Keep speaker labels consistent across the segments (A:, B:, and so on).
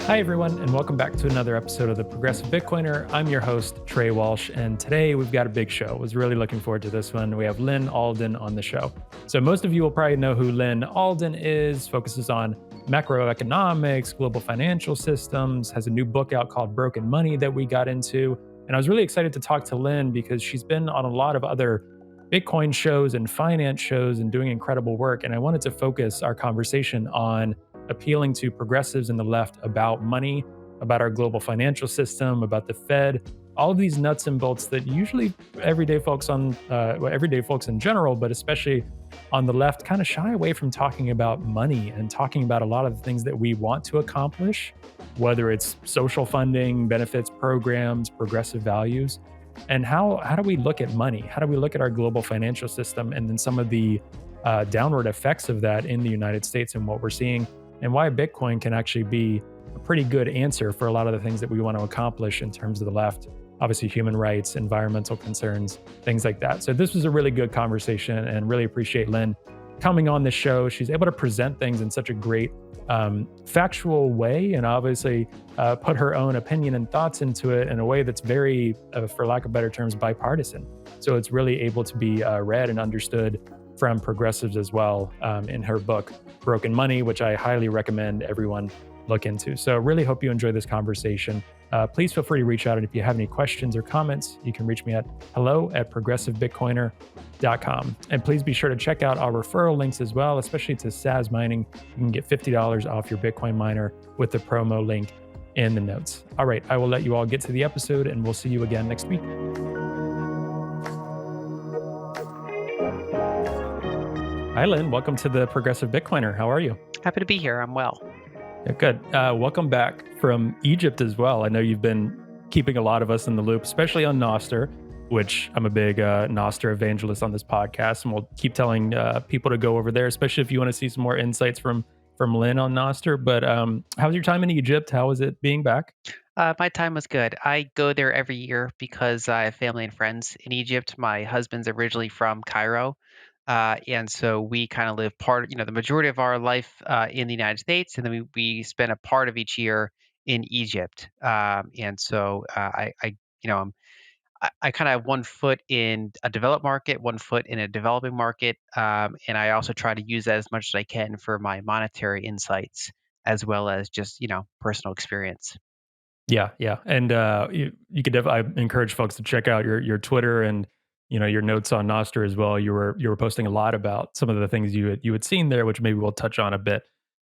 A: Hi, everyone, and welcome back to another episode of the Progressive Bitcoiner. I'm your host, Trey Walsh, and today we've got a big show. I was really looking forward to this one. We have Lyn Alden on the show. So, most of you will probably know who Lyn Alden is, focuses on macroeconomics, global financial systems, has a new book out called Broken Money that we got into. And I was really excited to talk to Lyn because she's been on a lot of other Bitcoin shows and finance shows and doing incredible work. And I wanted to focus our conversation on appealing to progressives in the left about money, about our global financial system, about the Fed, all of these nuts and bolts that usually everyday folks in general, but especially on the left, kind of shy away from talking about money and talking about a lot of the things that we want to accomplish, whether it's social funding, benefits programs, progressive values. And how do we look at money? How do we look at our global financial system and then some of the downward effects of that in the United States and what we're seeing, and why Bitcoin can actually be a pretty good answer for a lot of the things that we want to accomplish in terms of the left. Obviously, human rights, environmental concerns, things like that. So, this was a really good conversation and really appreciate Lyn coming on the show. She's able to present things in such a great, factual way and obviously put her own opinion and thoughts into it in a way that's very, for lack of better terms, bipartisan. So, it's really able to be read and understood from progressives as well in her book, Broken Money, which I highly recommend everyone look into. So, really hope you enjoy this conversation. Please feel free to reach out. And if you have any questions or comments, you can reach me at hello@progressivebitcoiner.com. And please be sure to check out our referral links as well, especially to SAS Mining. You can get $50 off your Bitcoin miner with the promo link in the notes. All right, I will let you all get to the episode and we'll see you again next week. Hi, Lyn. Welcome to the Progressive Bitcoiner. How are you?
B: Happy to be here. I'm well.
A: Yeah, good. Welcome back from Egypt as well. I know you've been keeping a lot of us in the loop, especially on Nostr, which I'm a big Nostr evangelist on this podcast, and we'll keep telling people to go over there, especially if you want to see some more insights from Lyn on Nostr. But how was your time in Egypt? How was it being back?
B: My time was good. I go there every year because I have family and friends in Egypt. My husband's originally from Cairo. And so we kind of live the majority of our life in the United States, and then we spend a part of each year in Egypt. And so I kind of have one foot in a developed market, one foot in a developing market, and I also try to use that as much as I can for my monetary insights as well as just personal experience.
A: Yeah, yeah, and you could I encourage folks to check out your Twitter and your notes on Nostr as well. You were posting a lot about some of the things you had seen there, which maybe we'll touch on a bit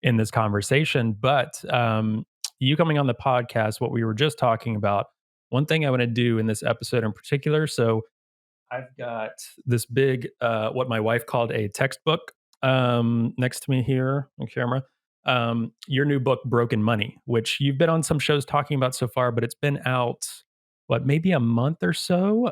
A: in this conversation. But you coming on the podcast, what we were just talking about, one thing I want to do in this episode in particular. So I've got this big, what my wife called a textbook next to me here on camera. Your new book, Broken Money, which you've been on some shows talking about so far, but it's been out, what, maybe a month or so?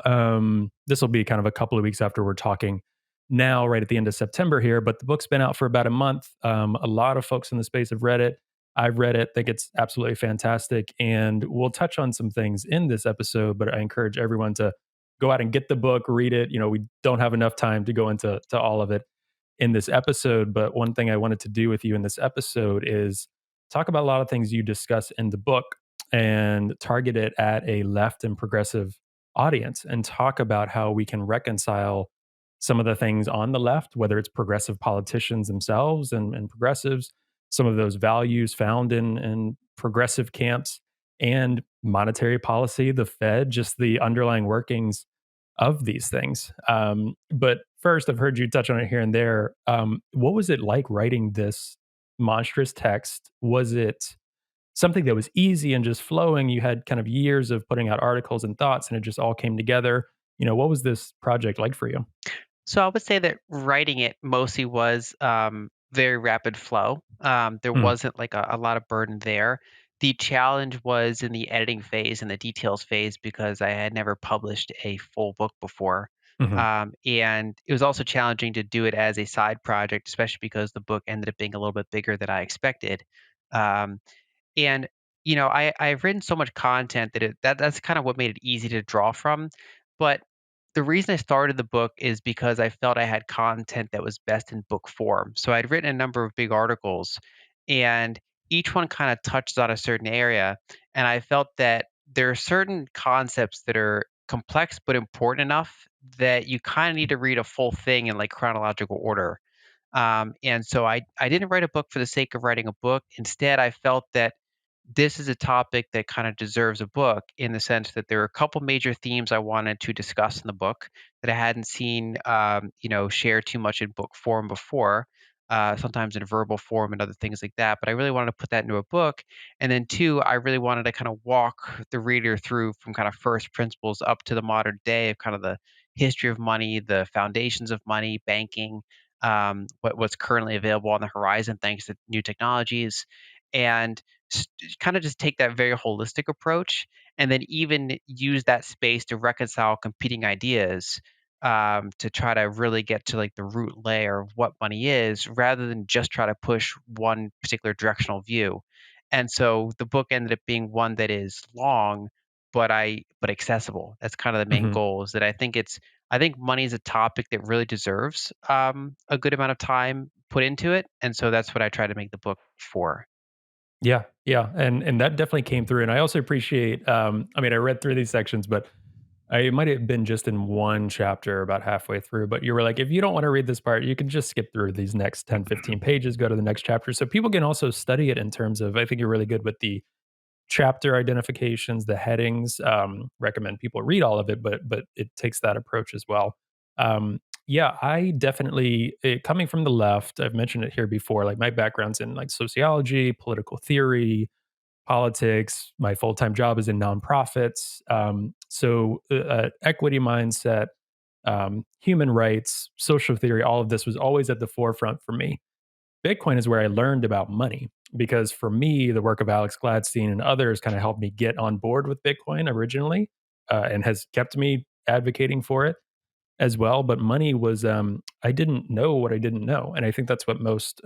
A: This will be kind of a couple of weeks after we're talking now, right at the end of September here, but the book's been out for about a month. A lot of folks in the space have read it. I've read it, think it's absolutely fantastic. And we'll touch on some things in this episode, but I encourage everyone to go out and get the book, read it. We don't have enough time to go into all of it in this episode. But one thing I wanted to do with you in this episode is talk about a lot of things you discuss in the book and target it at a left and progressive audience and talk about how we can reconcile some of the things on the left, whether it's progressive politicians themselves and progressives, some of those values found in progressive camps and monetary policy, the Fed, just the underlying workings of these things. But first, I've heard you touch on it here and there. What was it like writing this monstrous text? Was it something that was easy and just flowing? You had kind of years of putting out articles and thoughts, and it just all came together. What was this project like for you?
B: So I would say that writing it mostly was very rapid flow. There
A: Mm,
B: wasn't like a lot of burden there. The challenge was in the editing phase and the details phase because I had never published a full book before.
A: mhm.
B: And it was also challenging to do it as a side project, especially because the book ended up being a little bit bigger than I expected. Um, and I've written so much content that's kind of what made it easy to draw from. But the reason I started the book is because I felt I had content that was best in book form. So I'd written a number of big articles, and each one kind of touches on a certain area. And I felt that there are certain concepts that are complex but important enough that you kind of need to read a full thing in like chronological order. And so I didn't write a book for the sake of writing a book. Instead, I felt that this is a topic that kind of deserves a book in the sense that there are a couple major themes I wanted to discuss in the book that I hadn't seen, share too much in book form before. Sometimes in verbal form and other things like that. But I really wanted to put that into a book. And then two, I really wanted to kind of walk the reader through from kind of first principles up to the modern day of kind of the history of money, the foundations of money, banking, what's currently available on the horizon thanks to new technologies, and kind of just take that very holistic approach, and then even use that space to reconcile competing ideas, to try to really get to like the root layer of what money is, rather than just try to push one particular directional view. And so the book ended up being one that is long, but accessible. That's kind of the main
A: Mhm.
B: goal. Is that I think money is a topic that really deserves a good amount of time put into it, and so that's what I try to make the book for.
A: Yeah, yeah, and that definitely came through, and I also appreciate, I mean, I read through these sections, but I might have been just in one chapter about halfway through, but you were like, "If you don't wanna read this part, you can just skip through these next 10, 15 pages, go to the next chapter." So people can also study it in terms of, I think you're really good with the chapter identifications, the headings. Recommend people read all of it, but it takes that approach as well. Yeah, I definitely coming from the left. I've mentioned it here before. Like my background's in like sociology, political theory, politics. My full time job is in nonprofits. Equity mindset, human rights, social theory. All of this was always at the forefront for me. Bitcoin is where I learned about money because for me, the work of Alex Gladstein and others kind of helped me get on board with Bitcoin originally, and has kept me advocating for it as well. But money was, I didn't know what I didn't know, and I think that's what most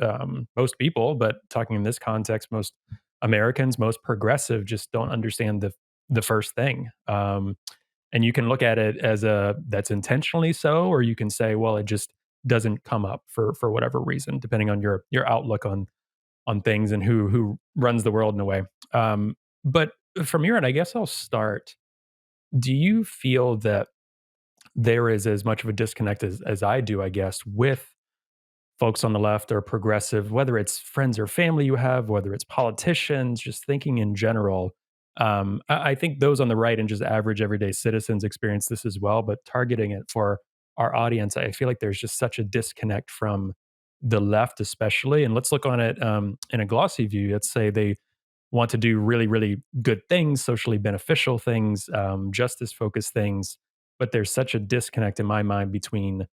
A: people, but talking in this context, most Americans, most progressive, just don't understand the first thing. And you can look at it as a that's intentionally so, or you can say, well, it just doesn't come up for whatever reason, depending on your outlook on things and who runs the world in a way. But from your end, I guess I'll start. Do you feel that there is as much of a disconnect as I do, I guess, with folks on the left or progressive, whether it's friends or family you have, whether it's politicians, just thinking in general. I think those on the right and just average everyday citizens experience this as well, but targeting it for our audience, I feel like there's just such a disconnect from the left, especially. And let's look on it in a glossy view. Let's say they want to do really, really good things, socially beneficial things, justice focused things, but there's such a disconnect in my mind between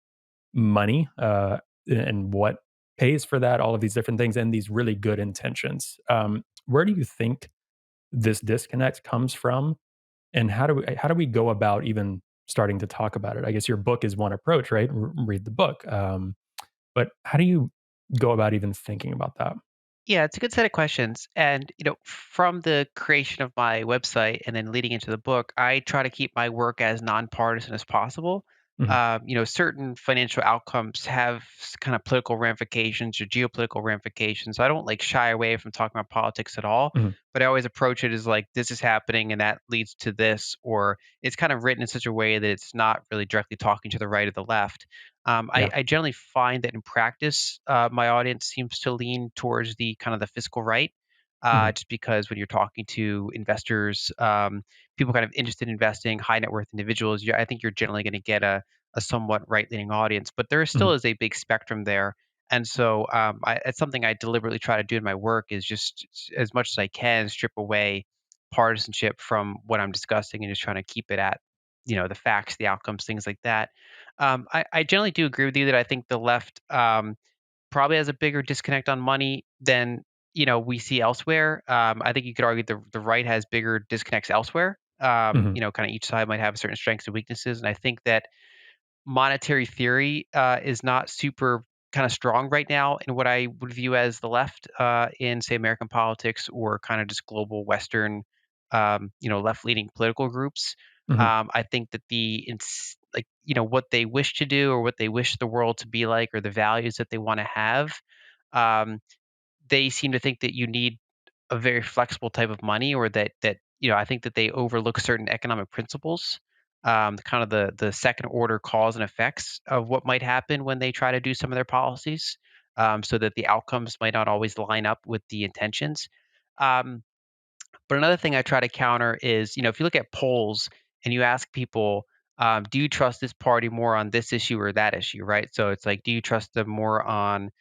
A: money, and what pays for that, all of these different things, and these really good intentions. Where do you think this disconnect comes from, and how do we go about even starting to talk about it? I guess your book is one approach, right? Read the book, but how do you go about even thinking about that?
B: Yeah, it's a good set of questions. And, from the creation of my website and then leading into the book, I try to keep my work as nonpartisan as possible.
A: Mhm,
B: Certain financial outcomes have kind of political ramifications or geopolitical ramifications. So I don't like shy away from talking about politics at all,
A: mhm,
B: but I always approach it as like this is happening and that leads to this, or it's kind of written in such a way that it's not really directly talking to the right or the left.
A: yeah,
B: I generally find that in practice, my audience seems to lean towards the kind of the fiscal right,
A: mhm,
B: just because when you're talking to investors, people kind of interested in investing, high net worth individuals, I think you're generally going to get a somewhat right leaning audience, but there still
A: mhm,
B: is a big spectrum there. And so it's something I deliberately try to do in my work is just as much as I can strip away partisanship from what I'm discussing and just trying to keep it at, the facts, the outcomes, things like that. I generally do agree with you that I think the left probably has a bigger disconnect on money than we see elsewhere. I think you could argue the right has bigger disconnects elsewhere.
A: mhm,
B: Kind of each side might have certain strengths and weaknesses, and I think that monetary theory is not super kind of strong right now in what I would view as the left in say American politics or kind of just global Western, left leaning political groups.
A: mhm,
B: I think that like what they wish to do or what they wish the world to be like or the values that they want to have, um, they seem to think that you need. a very flexible type of money, or I think that they overlook certain economic principles, kind of the second order cause and effects of what might happen when they try to do some of their policies, so that the outcomes might not always line up with the intentions. Um, but another thing I try to counter is, if you look at polls and you ask people, do you trust this party more on this issue or that issue, right? So it's like, do you trust them more on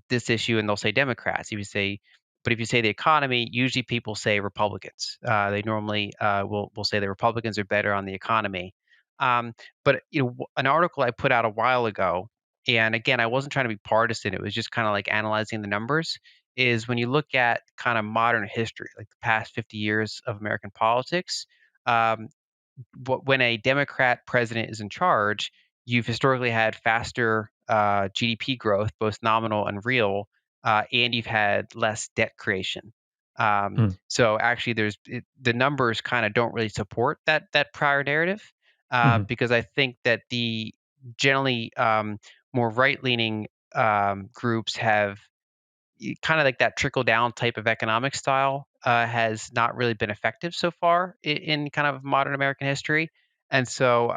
B: this issue? And they'll say Democrats. But if you say the economy, usually people say Republicans. They normally will say the Republicans are better on the economy. But an article I put out a while ago, and again, I wasn't trying to be partisan. It was just kind of like analyzing the numbers, is when you look at kind of modern history, like the past 50 years of American politics, um, when a Democrat president is in charge, you've historically had faster GDP growth, both nominal and real, and you've had less debt creation.
A: Mm,
B: So actually, the numbers kind of don't really support that prior narrative,
A: mhm,
B: because I think that the generally more right leaning groups have kind of like that trickle down type of economic style has not really been effective so far in kind of modern American history. And so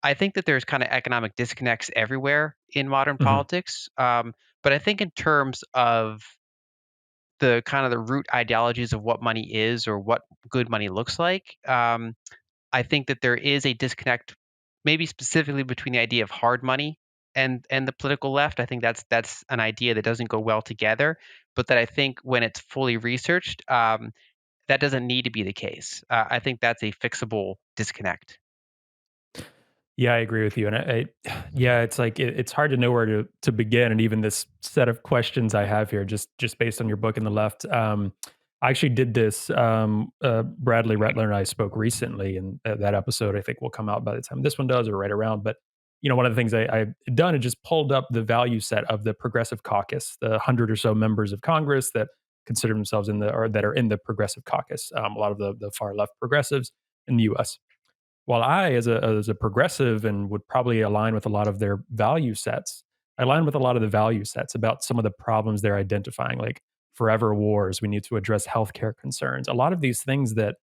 B: I think that there's kind of economic disconnects everywhere in modern
A: mhm.
B: politics. But I think in terms of the kind of the root ideologies of what money is or what good money looks like, I think that there is a disconnect, maybe specifically between the idea of hard money and the political left. I think that's an idea that doesn't go well together, but that I think when it's fully researched, that doesn't need to be the case. I think that's a fixable disconnect.
A: Yeah, I agree with you, and yeah, it's like it's hard to know where to begin, and even this set of questions I have here, just based on your book in the left. I actually did this. Bradley Retler and I spoke recently, and that episode I think will come out by the time this one does, or right around. But one of the things I've done is just pulled up the value set of the Progressive Caucus, the hundred or so members of Congress that consider themselves in the or that are in the Progressive Caucus. A lot of the far left progressives in the U.S. While I, as a progressive and would probably align with a lot of their value sets, I align with a lot of the value sets about some of the problems they're identifying, like forever wars. We need to address healthcare concerns. A lot of these things that,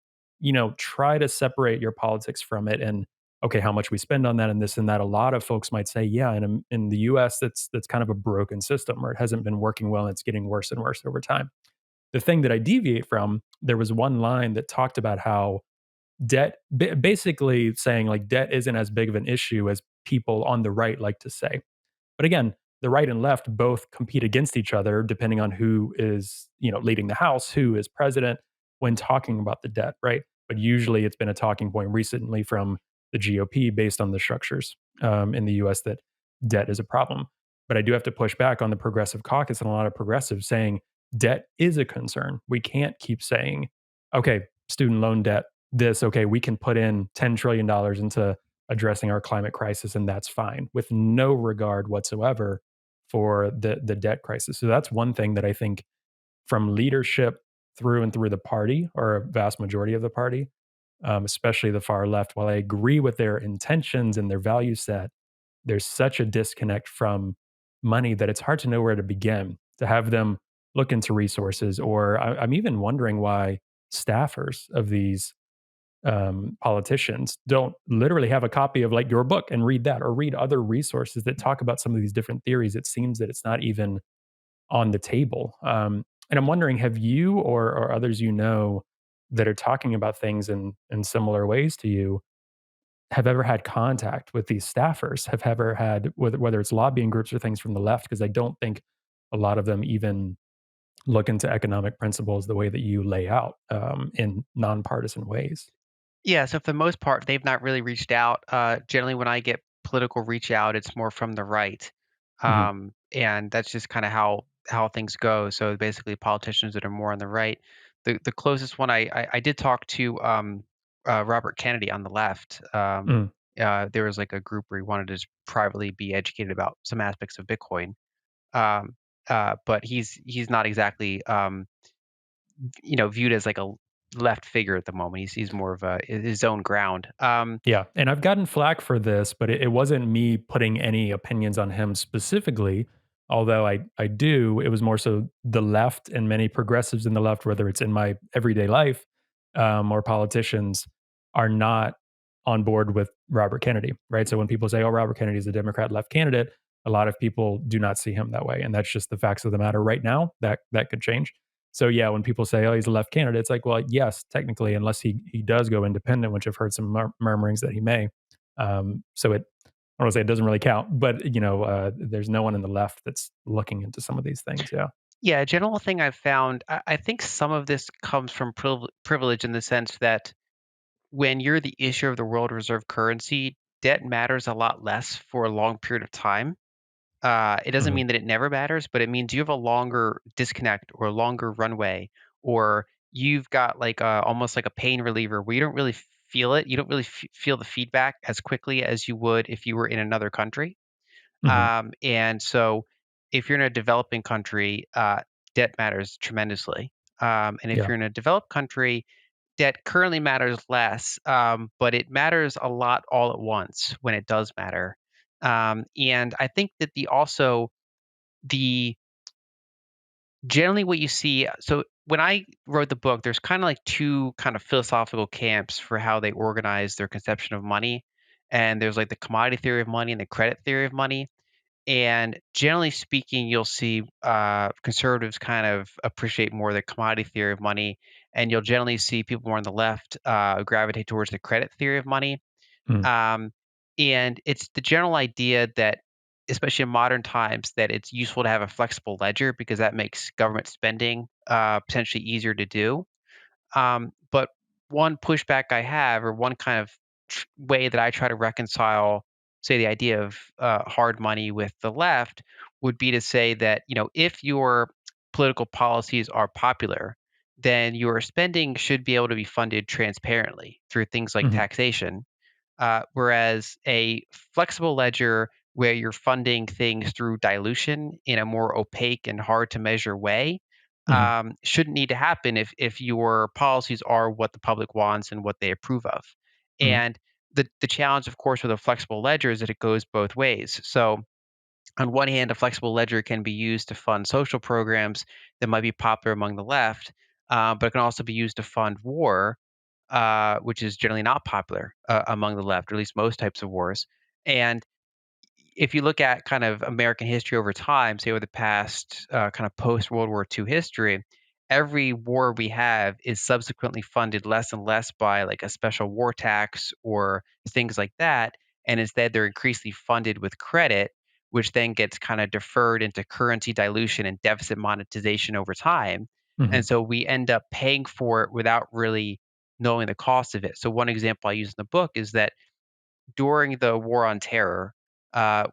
A: try to separate your politics from it and okay, how much we spend on that and this and that. A lot of folks might say, yeah, in the US, that's kind of a broken system or it hasn't been working well and it's getting worse and worse over time. The thing that I deviate from, there was one line that talked about how basically saying like debt isn't as big of an issue as people on the right like to say. But again, the right and left both compete against each other depending on who is, leading the house, who is president when talking about the debt, right? But usually it's been a talking point recently from the GOP based on the structures in the US that debt is a problem. But I do have to push back on the progressive caucus and a lot of progressives saying debt is a concern. We can't keep saying, okay, student loan debt, this, okay, we can put in $10 trillion dollars into addressing our climate crisis and that's fine with no regard whatsoever for the debt crisis. So that's one thing that I think from leadership through and through the party or a vast majority of the party, especially the far left, while I agree with their intentions and their value set, there's such a disconnect from money that it's hard to know where to begin to have them look into resources. Or I'm even wondering why staffers of these politicians don't literally have a copy of like your book and read that or read other resources that talk about some of these different theories. It seems that it's not even on the table. And I'm wondering, have you or others that are talking about things in similar ways to you, have ever had contact with these staffers? Have ever had, whether it's lobbying groups or things from the left? Because I don't think a lot of them even look into economic principles the way that you lay out in nonpartisan ways.
B: Yeah, so for the most part, they've not really reached out. Generally, when I get political reach out, it's more from the right,
A: Mhm.
B: and that's just kind of how things go. So basically, politicians that are more on the right. The closest one I did talk to Robert Kennedy on the left.
A: Mm.
B: There was like a group where he wanted to just privately be educated about some aspects of Bitcoin, um, but he's not exactly viewed as like a left figure at the moment. He's more of a his own ground.
A: Yeah, and I've gotten flack for this, but it wasn't me putting any opinions on him specifically. Although I do, it was more so the left and many progressives in the left, whether it's in my everyday life or politicians, are not on board with Robert Kennedy, right? So when people say, "Oh, Robert Kennedy is a Democrat left candidate," a lot of people do not see him that way, and that's just the facts of the matter right now. That could change. So yeah, when people say, "Oh, he's a left candidate," it's like, well, yes, technically, unless he does go independent, which I've heard some murmurings that he may. So I don't want to say it doesn't really count, but there's no one in the left that's looking into some of these things. Yeah.
B: Yeah, a general thing I've found, I think some of this comes from privilege in the sense that when you're the issuer of the world reserve currency, debt matters a lot less for a long period of time. It doesn't
A: Hmm.
B: mean that it never matters, but it means you have a longer disconnect or a longer runway, or you've got like almost like a pain reliever where you don't really feel it. You don't really feel the feedback as quickly as you would if you were in another country.
A: Hmm.
B: And so, if you're in a developing country, debt matters tremendously. And if
A: Yeah.
B: you're in a developed country, debt currently matters less, but it matters a lot all at once when it does matter. And I think that the generally what you see. So when I wrote the book, there's kind of like two kind of philosophical camps for how they organize their conception of money. And there's like the commodity theory of money and the credit theory of money, and generally speaking, you'll see conservatives kind of appreciate more the commodity theory of money, and you'll generally see people more on the left gravitate towards the credit theory of money.
A: Mm.
B: Um, and it's the general idea that, especially in modern times, that it's useful to have a flexible ledger because that makes government spending potentially easier to do. But one pushback I have, or one kind of way that I try to reconcile, say, the idea of hard money with the left, would be to say that if your political policies are popular, then your spending should be able to be funded transparently through things like
A: Hmm.
B: taxation. Whereas a flexible ledger where you're funding things through dilution in a more opaque and hard to measure way
A: Hmm.
B: shouldn't need to happen if your policies are what the public wants and what they approve of.
A: Hmm.
B: And the challenge, of course, with a flexible ledger is that it goes both ways. So on one hand, a flexible ledger can be used to fund social programs that might be popular among the left, but it can also be used to fund war, which is generally not popular among the left, or at least most types of wars. And if you look at kind of American history over time, say over the past kind of post World War II history, every war we have is subsequently funded less and less by like a special war tax or things like that. And instead, they're increasingly funded with credit, which then gets kind of deferred into currency dilution and deficit monetization over time. And
A: Hmm.
B: so we end up paying for it without really knowing the cost of it. So, one example I use in the book is that during the war on terror,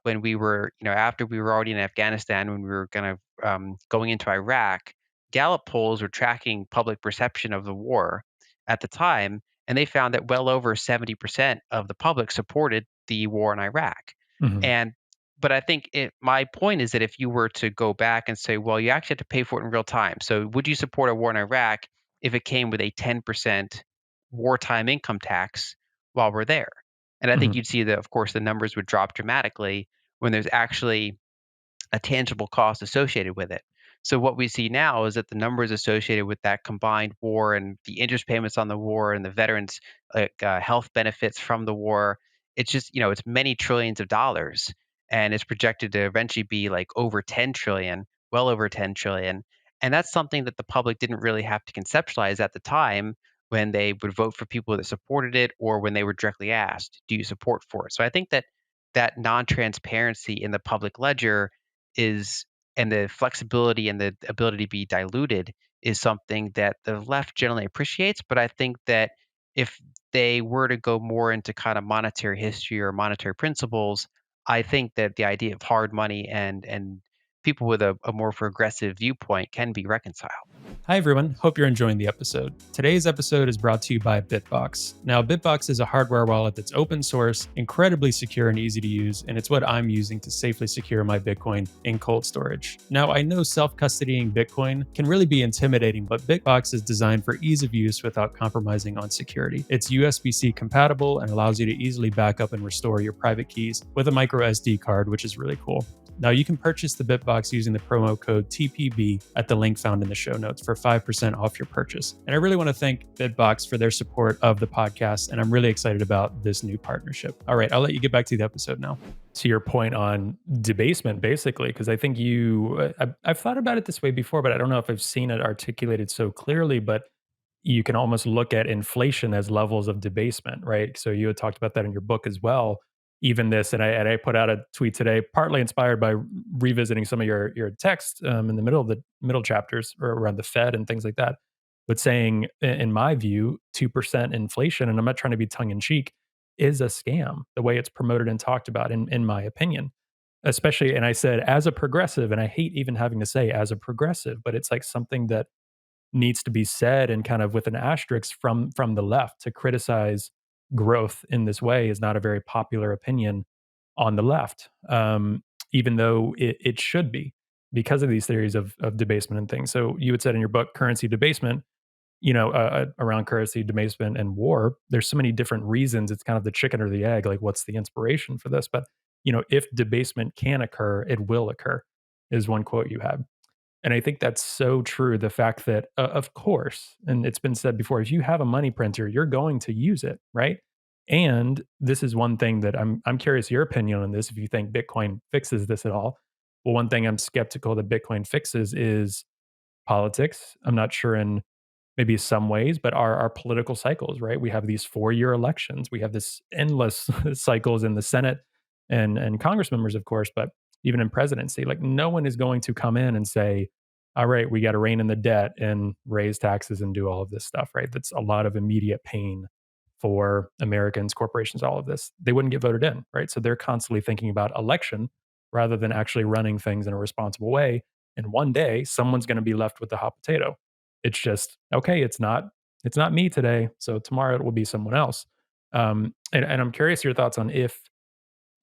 B: when we were, after we were already in Afghanistan, when we were kind of going into Iraq, Gallup polls were tracking public perception of the war at the time, and they found that well over 70% of the public supported the war in Iraq.
A: Hmm.
B: And but I think my point is that if you were to go back and say, well, you actually have to pay for it in real time. So would you support a war in Iraq if it came with a 10% wartime income tax while we're there? And I think
A: Hmm.
B: you'd see that, of course, the numbers would drop dramatically when there's actually a tangible cost associated with it. So what we see now is that the numbers associated with that combined war and the interest payments on the war and the veterans health benefits from the war, it's just it's many trillions of dollars, and it's projected to eventually be like over 10 trillion, well over 10 trillion. And that's something that the public didn't really have to conceptualize at the time when they would vote for people that supported it or when they were directly asked, do you support for it? So I think that that non-transparency in the public ledger is, and the flexibility and the ability to be diluted is something that the left generally appreciates. But I think that if they were to go more into kind of monetary history or monetary principles, I think that the idea of hard money and people with a more progressive viewpoint can be reconciled.
A: Hi, everyone. Hope you're enjoying the episode. Today's episode is brought to you by Bitbox. Now, Bitbox is a hardware wallet that's open source, incredibly secure and easy to use, and it's what I'm using to safely secure my Bitcoin in cold storage. Now, I know self custodying Bitcoin can really be intimidating, but Bitbox is designed for ease of use without compromising on security. It's USB C compatible and allows you to easily back up and restore your private keys with a micro SD card, which is really cool. Now, you can purchase the BitBox using the promo code TPB at the link found in the show notes for 5% off your purchase. And I really want to thank BitBox for their support of the podcast, and I'm really excited about this new partnership. All right, I'll let you get back to the episode now. To your point on debasement, basically, because I think I've thought about it this way before, but I don't know if I've seen it articulated so clearly. But you can almost look at inflation as levels of debasement, right? So you had talked about that in your book as well. Even this, and I put out a tweet today, partly inspired by revisiting some of your text in the middle chapters or around the Fed and things like that, but saying, in my view, 2% inflation, and I'm not trying to be tongue in cheek, is a scam. The way it's promoted and talked about, in my opinion, especially. And I said, as a progressive, and I hate even having to say as a progressive, but it's like something that needs to be said and kind of with an asterisk from the left. To criticize growth in this way is not a very popular opinion on the left, even though it should be, because of these theories of debasement and things. So you had said in your book, currency debasement, around currency debasement and war, there's so many different reasons. It's kind of the chicken or the egg, like what's the inspiration for this? But if debasement can occur, it will occur, is one quote you had. And I think that's so true. The fact that, of course, and it's been said before, if you have a money printer, you're going to use it, right? And this is one thing that I'm curious your opinion on this. If you think Bitcoin fixes this at all, well, one thing I'm skeptical that Bitcoin fixes is politics. I'm not sure in maybe some ways, but our political cycles, right? We have these 4-year elections. We have this endless cycles in the Senate and Congress members, of course, but even in presidency, like no one is going to come in and say, all right, we got to rein in the debt and raise taxes and do all of this stuff, right? That's a lot of immediate pain for Americans, corporations, all of this. They wouldn't get voted in, right? So they're constantly thinking about election rather than actually running things in a responsible way. And one day someone's going to be left with the hot potato. It's just, okay, it's not me today, so tomorrow it will be someone else. And I'm curious your thoughts on if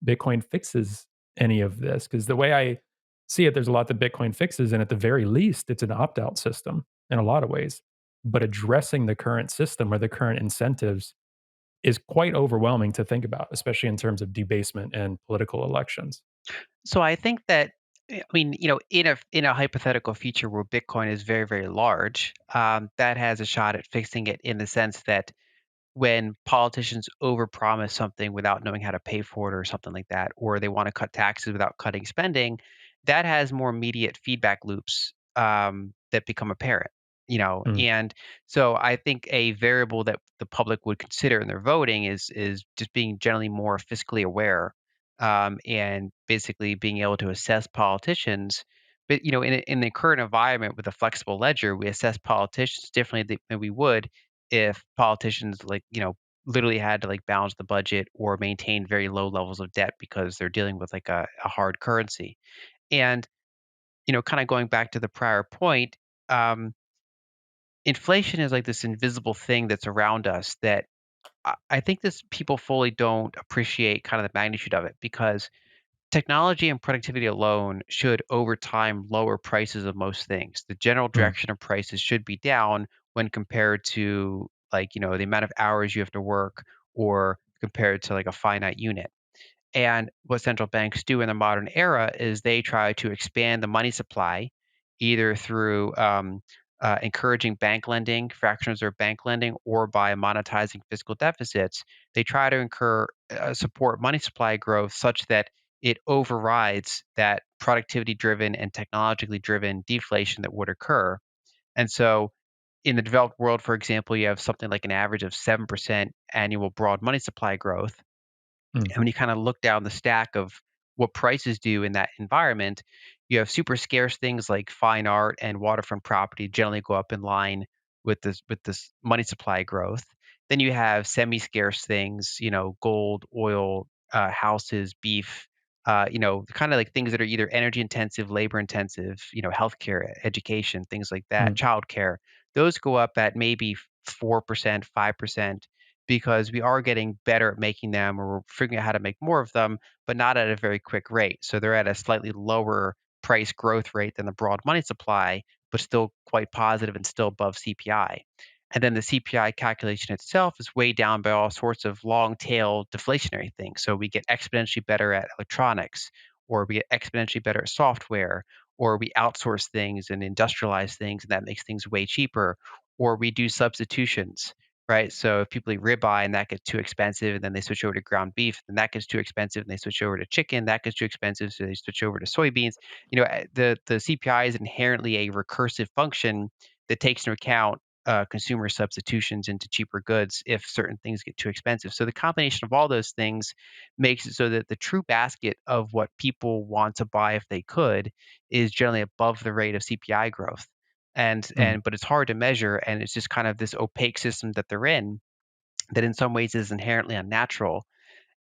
A: Bitcoin fixes any of this, because the way I see it, there's a lot that Bitcoin fixes, and at the very least, it's an opt-out system in a lot of ways. But addressing the current system or the current incentives is quite overwhelming to think about, especially in terms of debasement and political elections.
B: So I think that I mean, in a hypothetical future where Bitcoin is very, very large, that has a shot at fixing it in the sense that when politicians overpromise something without knowing how to pay for it or something like that, or they want to cut taxes without cutting spending, that has more immediate feedback loops that become apparent.
A: Mm,
B: And so I think a variable that the public would consider in their voting is just being generally more fiscally aware, and basically being able to assess politicians. But in the current environment with a flexible ledger, we assess politicians differently than we would if politicians literally had to balance the budget or maintain very low levels of debt because they're dealing with a hard currency. And kind of going back to the prior point, um, inflation is like this invisible thing that's around us that I think this people fully don't appreciate kind of the magnitude of it because technology and productivity alone should over time lower prices of most things. The general
A: mm,
B: direction of prices should be down when compared to the amount of hours you have to work or compared to like a finite unit. And what central banks do in the modern era is they try to expand the money supply either through encouraging bank lending, fractions or bank lending, or by monetizing fiscal deficits. They try to support money supply growth such that it overrides that productivity driven and technologically driven deflation that would occur. And so in the developed world, for example, you have something like an average of 7% annual broad money supply growth.
A: mm,
B: And when you kind of look down the stack of what prices do in that environment, you have super scarce things like fine art and waterfront property generally go up in line with this money supply growth. Then you have semi-scarce things, gold, oil, houses, beef, kind of like things that are either energy intensive, labor intensive, healthcare, education, things like that,
A: mm,
B: childcare. Those go up at maybe 4%, 5% because we are getting better at making them or we're figuring out how to make more of them, but not at a very quick rate. So they're at a slightly lower price growth rate than the broad money supply, but still quite positive and still above CPI. And then the CPI calculation itself is weighed down by all sorts of long tail deflationary things. So we get exponentially better at electronics or we get exponentially better at software, or we outsource things and industrialize things, and that makes things way cheaper, or we do substitutions, right? So if people eat ribeye and that gets too expensive, and then they switch over to ground beef, then that gets too expensive, and they switch over to chicken, that gets too expensive, so they switch over to soybeans. The CPI is inherently a recursive function that takes into account consumer substitutions into cheaper goods if certain things get too expensive. So the combination of all those things makes it so that the true basket of what people want to buy if they could is generally above the rate of CPI growth.
A: Mhm.
B: But it's hard to measure, and it's just kind of this opaque system that they're in that in some ways is inherently unnatural.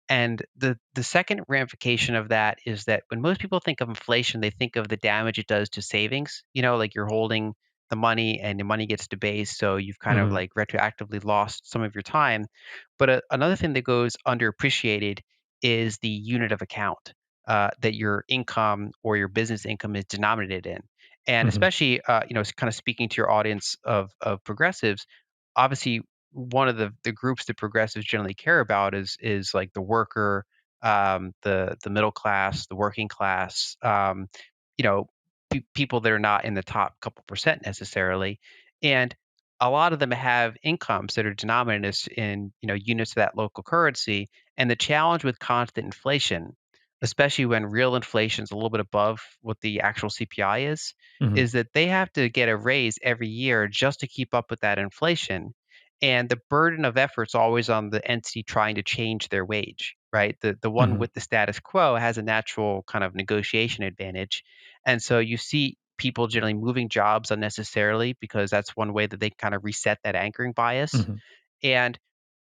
B: And the second ramification of that is that when most people think of inflation, they think of the damage it does to savings. Like you're holding the money and the money gets debased, so you've kind of
A: Mhm.
B: like retroactively lost some of your time. But another thing that goes underappreciated is the unit of account that your income or your business income is denominated in. And
A: Mhm.
B: especially, kind of speaking to your audience of progressives, obviously one of the groups that progressives generally care about is like the worker, the middle class, the working class, you know, people that are not in the top couple percent necessarily, and a lot of them have incomes that are denominated in units of that local currency. And the challenge with constant inflation, especially when real inflation is a little bit above what the actual CPI
A: Mhm.
B: is that they have to get a raise every year just to keep up with that inflation, and the burden of effort's always on the entity trying to change their wage, right? The one
A: Mhm.
B: with the status quo has a natural kind of negotiation advantage. And so you see people generally moving jobs unnecessarily because that's one way that they kind of reset that anchoring bias.
A: Mhm.
B: And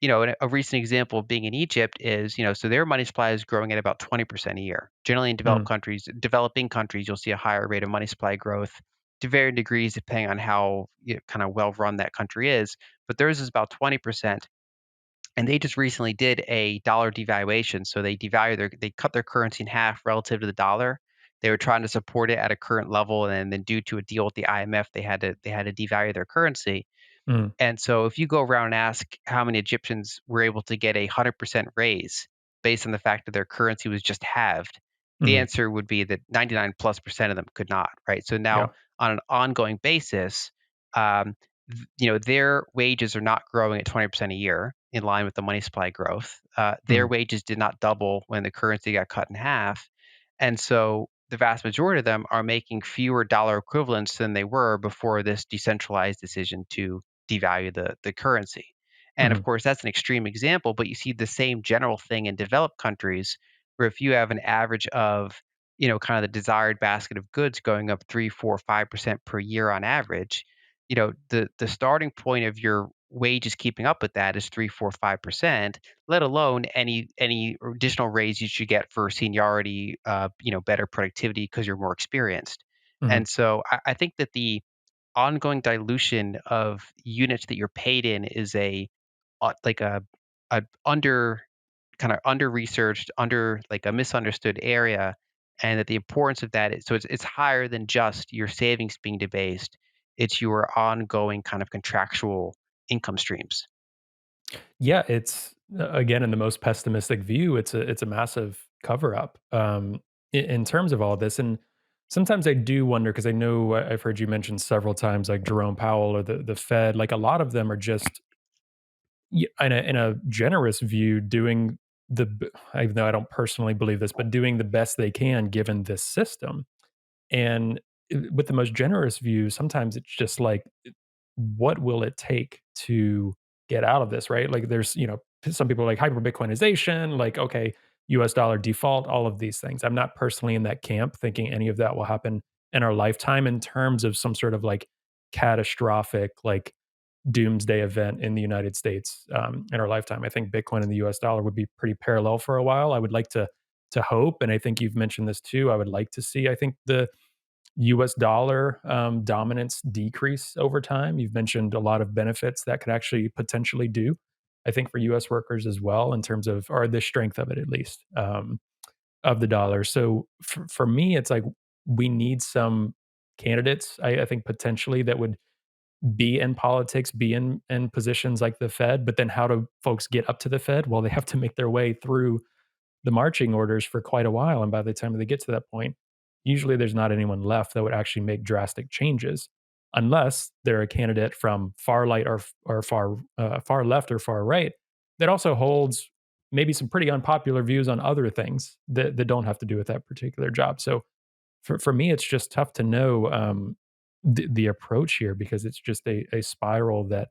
B: a recent example of being in Egypt is, so their money supply is growing at about 20% a year. Generally in
A: Mhm.
B: developing countries, you'll see a higher rate of money supply growth to varying degrees depending on how kind of well run that country is. But theirs is about 20%. And they just recently did a dollar devaluation. So they cut their currency in half relative to the dollar. They were trying to support it at a current level, and then due to a deal with the IMF, they had to devalue their currency.
A: Mhm.
B: And so if you go around and ask how many Egyptians were able to get a 100% raise based on the fact that their currency was just halved, the
A: Mhm.
B: answer would be that 99 plus percent of them could not, right? So now
A: Yeah.
B: on an ongoing basis, um, their wages are not growing at 20% a year in line with the money supply growth. Their
A: Mhm.
B: wages did not double when the currency got cut in half. And so the vast majority of them are making fewer dollar equivalents than they were before this decentralized decision to devalue the currency. And of
A: Mhm.
B: course, that's an extreme example, but you see the same general thing in developed countries where if you have an average of, kind of the desired basket of goods going up 3, 4, 5% per year on average, the starting point of your wages keeping up with that is 3, 4, 5%, let alone any additional raise you should get for seniority, better productivity because you're more experienced.
A: Mhm.
B: And so I think that the ongoing dilution of units that you're paid in is like a under researched, under like a misunderstood area, and that the importance of that is so it's higher than just your savings being debased. It's your ongoing kind of contractual income streams.
A: Yeah, it's again in the most pessimistic view, it's a massive cover up in terms of all this. And sometimes I do wonder because I know I've heard you mention several times like Jerome Powell or the Fed. Like a lot of them are just in a generous view doing even though I don't personally believe this, but doing the best they can given this system. And with the most generous view, sometimes it's just like what will it take to get out of this, right? Like there's, some people are like hyper Bitcoinization, like, okay, US dollar default, all of these things. I'm not personally in that camp thinking any of that will happen in our lifetime in terms of some sort of like catastrophic, like doomsday event in the United States in our lifetime. I think Bitcoin and the US dollar would be pretty parallel for a while. I would like to hope, and I think you've mentioned this too. I would like to see, I think the US dollar dominance decrease over time. You've mentioned a lot of benefits that could actually potentially do, I think, for US workers as well, in terms of, or the strength of it at least, of the dollar. So for me, it's like we need some candidates, I think, potentially that would be in politics, be in positions like the Fed. But then how do folks get up to the Fed? Well, they have to make their way through the marching orders for quite a while, and by the time they get to that point, usually there's not anyone left that would actually make drastic changes, unless they're a candidate from far right or far left or far right that also holds maybe some pretty unpopular views on other things that don't have to do with that particular job. So for me, it's just tough to know the approach here because it's just a spiral that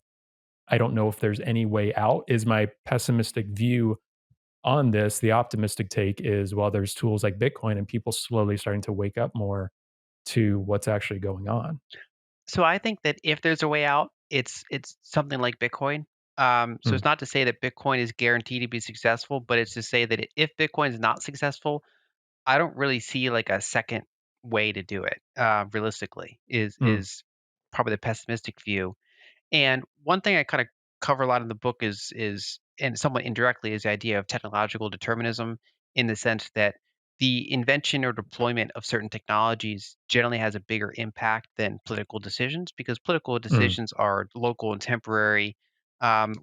A: I don't know if there's any way out. Is my pessimistic view on this. The optimistic take is, well, there's tools like Bitcoin and people slowly starting to wake up more to what's actually going on.
B: So I think that if there's a way out, it's something like Bitcoin. So
A: Mm,
B: it's not to say that Bitcoin is guaranteed to be successful, but it's to say that if Bitcoin is not successful, I don't really see like a second way to do it. Realistically,
A: mm,
B: is probably the pessimistic view. And one thing I kind of cover a lot in the book is and somewhat indirectly is the idea of technological determinism in the sense that the invention or deployment of certain technologies generally has a bigger impact than political decisions because political
A: mm,
B: decisions are local and temporary,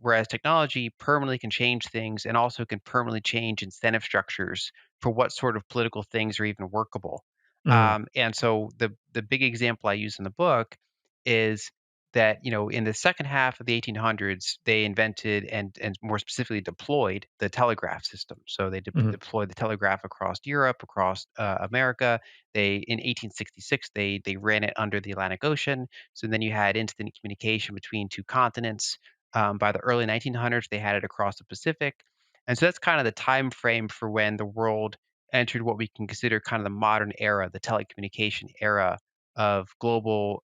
B: whereas technology permanently can change things and also can permanently change incentive structures for what sort of political things are even workable.
A: mm,
B: And so the big example I use in the book is that, in the second half of the 1800s, they invented and more specifically deployed the telegraph system. So they
A: mhm,
B: deployed the telegraph across Europe, across America. They in 1866 they ran it under the Atlantic Ocean. So then you had instant communication between two continents. By the early 1900s, they had it across the Pacific, and so that's kind of the time frame for when the world entered what we can consider kind of the modern era, the telecommunication era of global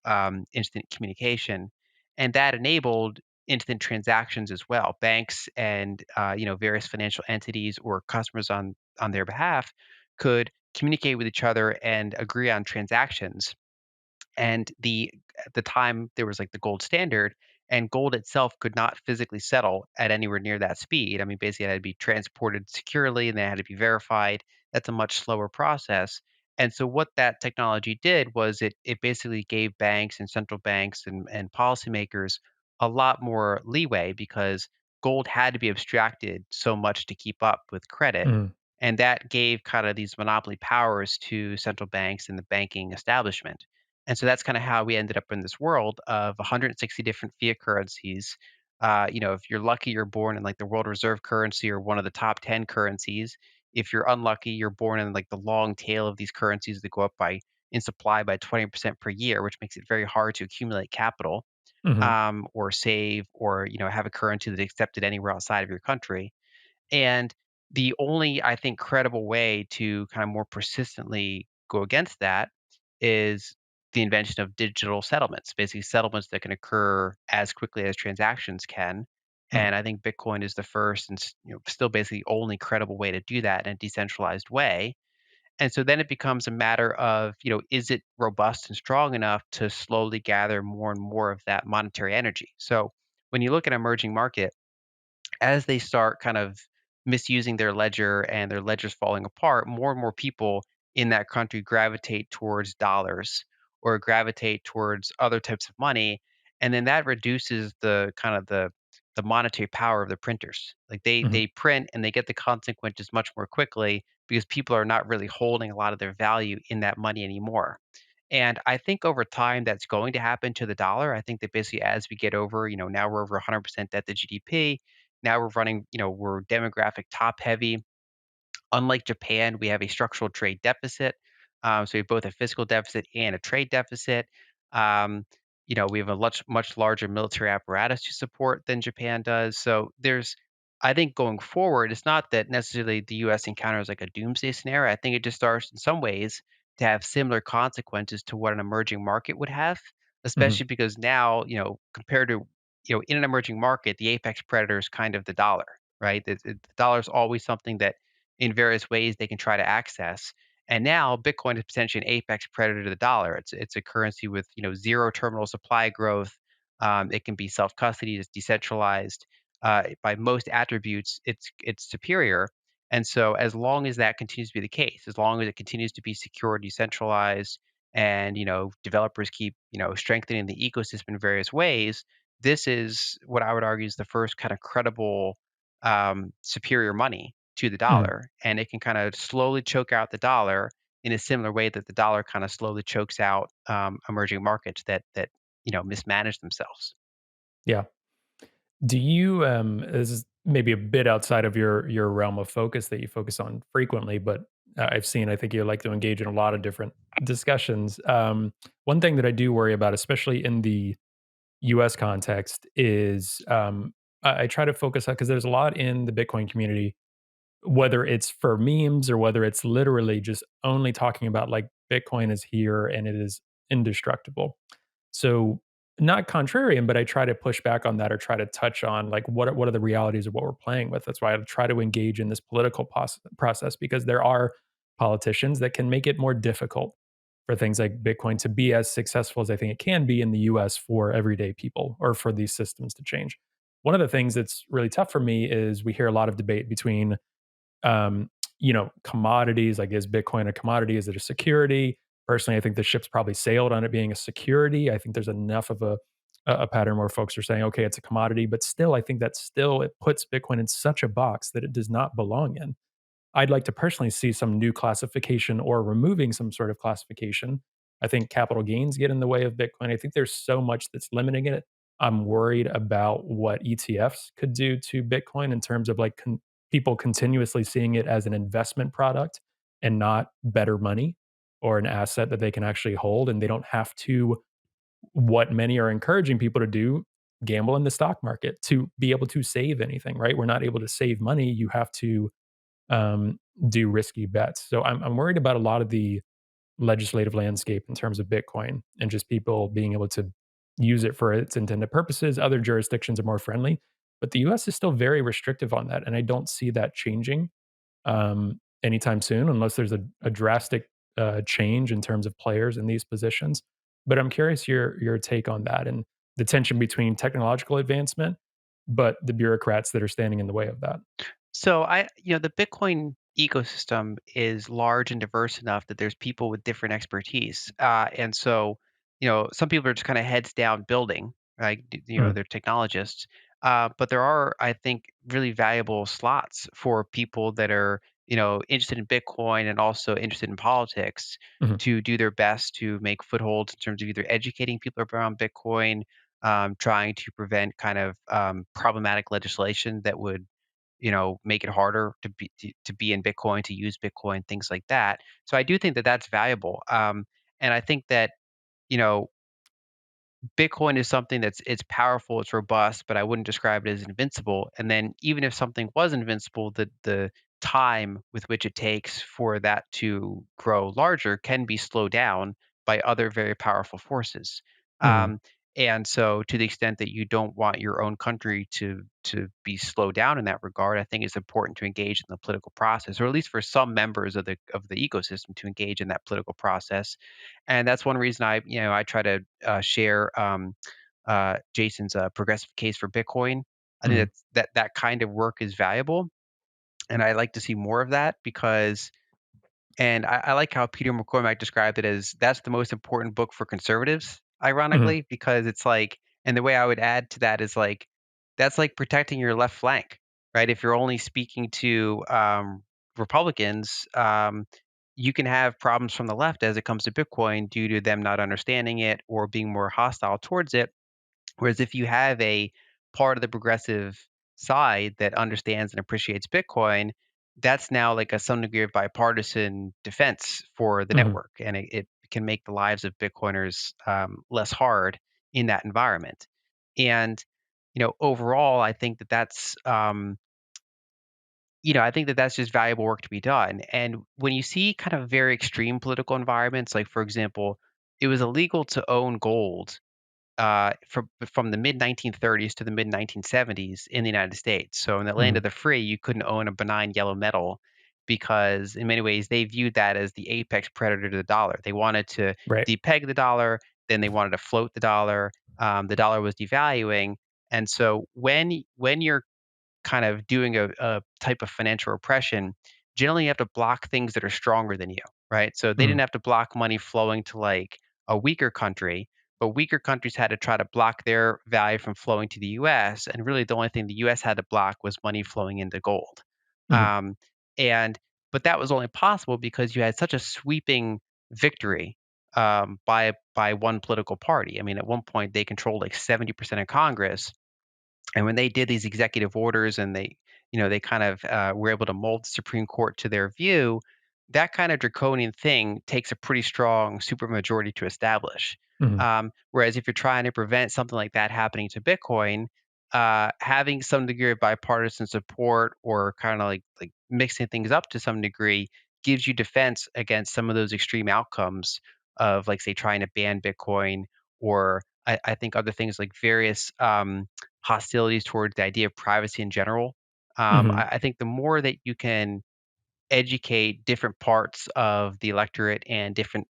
B: instant communication, and that enabled instant transactions as well. Banks and various financial entities or customers on their behalf could communicate with each other and agree on transactions, and at the time there was like the gold standard, and gold itself could not physically settle at anywhere near that speed. I mean, basically it had to be transported securely and then it had to be verified. That's a much slower process. And so what that technology did was it basically gave banks and central banks and policymakers a lot more leeway because gold had to be abstracted so much to keep up with credit,
A: mm,
B: and that gave kind of these monopoly powers to central banks and the banking establishment. And so that's kind of how we ended up in this world of 160 different fiat currencies. If you're lucky, you're born in like the world reserve currency or one of the top 10 currencies. If you're unlucky, you're born in like the long tail of these currencies that go up by in supply by 20% per year, which makes it very hard to accumulate capital,
A: mhm,
B: or save, or have a currency that's accepted anywhere outside of your country. And the only, I think, credible way to kind of more persistently go against that is the invention of digital settlements, basically settlements that can occur as quickly as transactions can.
A: mm,
B: And I think Bitcoin is the first and still basically only credible way to do that in a decentralized way. And so then it becomes a matter of, is it robust and strong enough to slowly gather more and more of that monetary energy? So when you look at emerging market, as they start kind of misusing their ledger and their ledger's falling apart, more and more people in that country gravitate towards dollars or gravitate towards other types of money, and then that reduces the kind of the monetary power of the printers. Like
A: mhm,
B: they print and they get the consequences much more quickly because people are not really holding a lot of their value in that money anymore. And I think over time that's going to happen to the dollar. I think that basically as we get over, now we're over 100% debt to GDP. Now we're running, we're demographic top heavy. Unlike Japan, we have a structural trade deficit. So we have both a fiscal deficit and a trade deficit. Um, we have a much larger military apparatus to support than Japan does. So I think going forward, it's not that necessarily the U.S. encounters like a doomsday scenario. I think it just starts in some ways to have similar consequences to what an emerging market would have,
A: mhm,
B: especially because now, compared to, in an emerging market, the apex predator is kind of the dollar, right? The dollar is always something that in various ways they can try to access. And now Bitcoin is potentially an apex predator to the dollar. It's a currency with zero terminal supply growth. It can be self custody. It's decentralized. By most attributes, it's superior. And so, as long as that continues to be the case, as long as it continues to be secure, decentralized, and developers keep strengthening the ecosystem in various ways, this is what I would argue is the first kind of credible superior money to the
A: Mhm.
B: dollar, and it can kind of slowly choke out the dollar in a similar way that the dollar kind of slowly chokes out emerging markets that mismanage themselves.
A: Yeah. Do you, this is maybe a bit outside of your realm of focus that you focus on frequently, but I've seen, I think you like to engage in a lot of different discussions. One thing that I do worry about, especially in the US context, is I try to focus on, because there's a lot in the Bitcoin community, whether it's for memes or whether it's literally just only talking about like Bitcoin is here and it is indestructible. So, not contrarian, but I try to push back on that or try to touch on like what are the realities of what we're playing with. That's why I try to engage in this political process, because there are politicians that can make it more difficult for things like Bitcoin to be as successful as I think it can be in the US for everyday people or for these systems to change. One of the things that's really tough for me is we hear a lot of debate between um, commodities. Like, is Bitcoin a commodity? Is it a security? Personally, I think the ship's probably sailed on it being a security. I think there's enough of a pattern where folks are saying, okay, it's a commodity, but still, I think that still it puts Bitcoin in such a box that it does not belong in. I'd like to personally see some new classification or removing some sort of classification. I think capital gains get in the way of Bitcoin. I think there's so much that's limiting it. I'm worried about what ETFs could do to Bitcoin in terms of like people continuously seeing it as an investment product and not better money or an asset that they can actually hold. And they don't have to, what many are encouraging people to do, gamble in the stock market to be able to save anything, right? We're not able to save money. You have to um, do risky bets. So I'm worried about a lot of the legislative landscape in terms of Bitcoin and just people being able to use it for its intended purposes. Other jurisdictions are more friendly, but the US is still very restrictive on that. And I don't see that changing anytime soon unless there's a drastic change in terms of players in these positions. But I'm curious your take on that and the tension between technological advancement, but the bureaucrats that are standing in the way of that.
B: So the Bitcoin ecosystem is large and diverse enough that there's people with different expertise. And so, some people are just kind of heads down building, right?
A: Mm,
B: They're technologists. But there are, I think, really valuable slots for people that are, interested in Bitcoin and also interested in politics
A: mhm,
B: to do their best to make footholds in terms of either educating people around Bitcoin, trying to prevent kind of problematic legislation that would make it harder to be in Bitcoin, to use Bitcoin, things like that. So I do think that that's valuable. And I think that, you know, Bitcoin is something it's powerful, it's robust, but I wouldn't describe it as invincible. And then even if something was invincible, the time with which it takes for that to grow larger can be slowed down by other very powerful forces.
A: mhm,
B: Um, and so to the extent that you don't want your own country to be slowed down in that regard, I think it's important to engage in the political process, or at least for some members of the ecosystem to engage in that political process. And that's one reason I try to share Jason's progressive case for Bitcoin. I think
A: mhm,
B: that kind of work is valuable, and I like to see more of that because. And I like how Peter McCormack described it as that's the most important book for conservatives,
A: mhm,
B: ironically, because it's like, and the way I would add to that is like, that's like protecting your left flank, right? If you're only speaking to Republicans, you can have problems from the left as it comes to Bitcoin due to them not understanding it or being more hostile towards it. Whereas if you have a part of the progressive side that understands and appreciates Bitcoin, that's now like some degree of bipartisan defense for the
A: mhm,
B: network, and it can make the lives of Bitcoiners less hard in that environment. And overall, I think that's just valuable work to be done. And when you see kind of very extreme political environments, like for example, it was illegal to own gold from the mid 1930s to the mid 1970s in the United States. So in the land
A: mhm.
B: of the free, you couldn't own a benign yellow metal because in many ways they viewed that as the apex predator to the dollar. They wanted to
A: Right.
B: depeg the dollar, then they wanted to float the dollar. The dollar was devaluing, and so when you're kind of doing a type of financial repression, generally you have to block things that are stronger than you, right? So they didn't
A: Mhm,
B: have to block money flowing to like a weaker country, but weaker countries had to try to block their value from flowing to the US. And really the only thing the US had to block was money flowing into gold.
A: Mhm.
B: Um, and but that was only possible because you had such a sweeping victory by one political party. I mean, at one point they controlled like 70% of Congress, and when they did these executive orders and they kind of were able to mold the Supreme Court to their view, that kind of draconian thing takes a pretty strong supermajority to establish.
A: Mhm.
B: Whereas if you're trying to prevent something like that happening to Bitcoin, having some degree of bipartisan support or kind of like mixing things up to some degree gives you defense against some of those extreme outcomes of like say trying to ban Bitcoin or I think other things like various hostilities towards the idea of privacy in general.
A: Mhm.
B: I think the more that you can educate different parts of the electorate and different,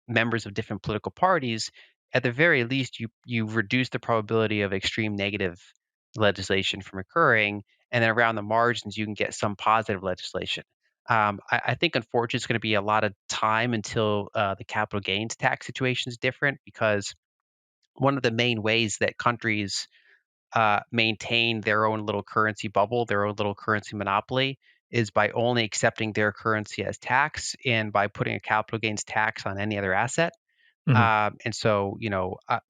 B: members of different political parties, at the very least, you reduce the probability of extreme negative legislation from occurring, and then around the margins, you can get some positive legislation. I think, unfortunately, it's going to be a lot of time until the capital gains tax situation is different because one of the main ways that countries maintain their own little currency bubble, their own little currency monopoly, is by only accepting their currency as tax and by putting a capital gains tax on any other asset.
A: Mhm.
B: And so,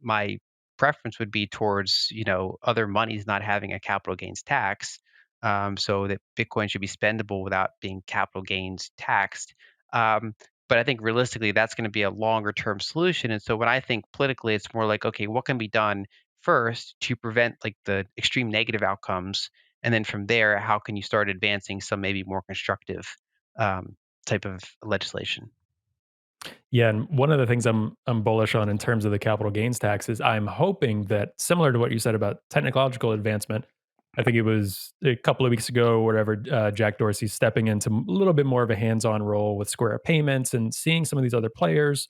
B: my preference would be towards, other monies not having a capital gains tax, so that Bitcoin should be spendable without being capital gains taxed. Um, but I think realistically, that's going to be a longer term solution. And so when I think politically, it's more like, okay, what can be done first to prevent like the extreme negative outcomes? And then from there, how can you start advancing some maybe more constructive um, type of legislation?
A: Yeah, and one of the things I'm bullish on in terms of the capital gains tax is I'm hoping that similar to what you said about technological advancement, I think it was a couple of weeks ago or whatever, Jack Dorsey stepping into a little bit more of a hands-on role with Square Payments and seeing some of these other players,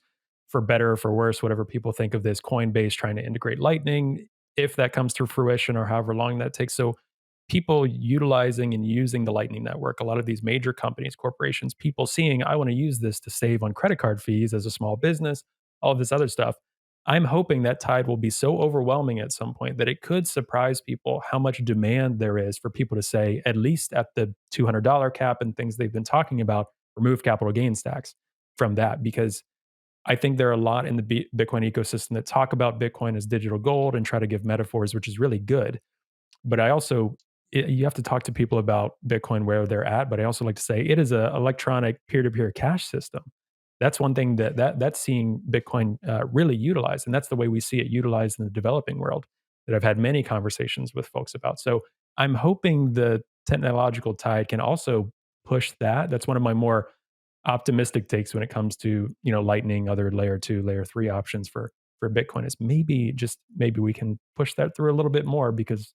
A: for better or for worse, whatever people think of this, Coinbase trying to integrate Lightning, if that comes to fruition or however long that takes. So people utilizing and using the Lightning Network, a lot of these major companies, corporations, people seeing, I want to use this to save on credit card fees as a small business, all of this other stuff. I'm hoping that tide will be so overwhelming at some point that it could surprise people how much demand there is for people to say, at least at the $200 cap and things they've been talking about, remove capital gains tax from that. Because I think there are a lot in the Bitcoin ecosystem that talk about Bitcoin as digital gold and try to give metaphors, which is really good. But I also you have to talk to people about Bitcoin where they're at, but I also like to say it is a electronic peer-to-peer cash system. That's one thing that's seeing Bitcoin, really utilized, and that's the way we see it utilized in the developing world that I've had many conversations with folks about. So, I'm hoping the technological tide can also push that. That's one of my more optimistic takes when it comes to, Lightning, other layer 2, layer 3 options for Bitcoin is maybe, just maybe we can push that through a little bit more because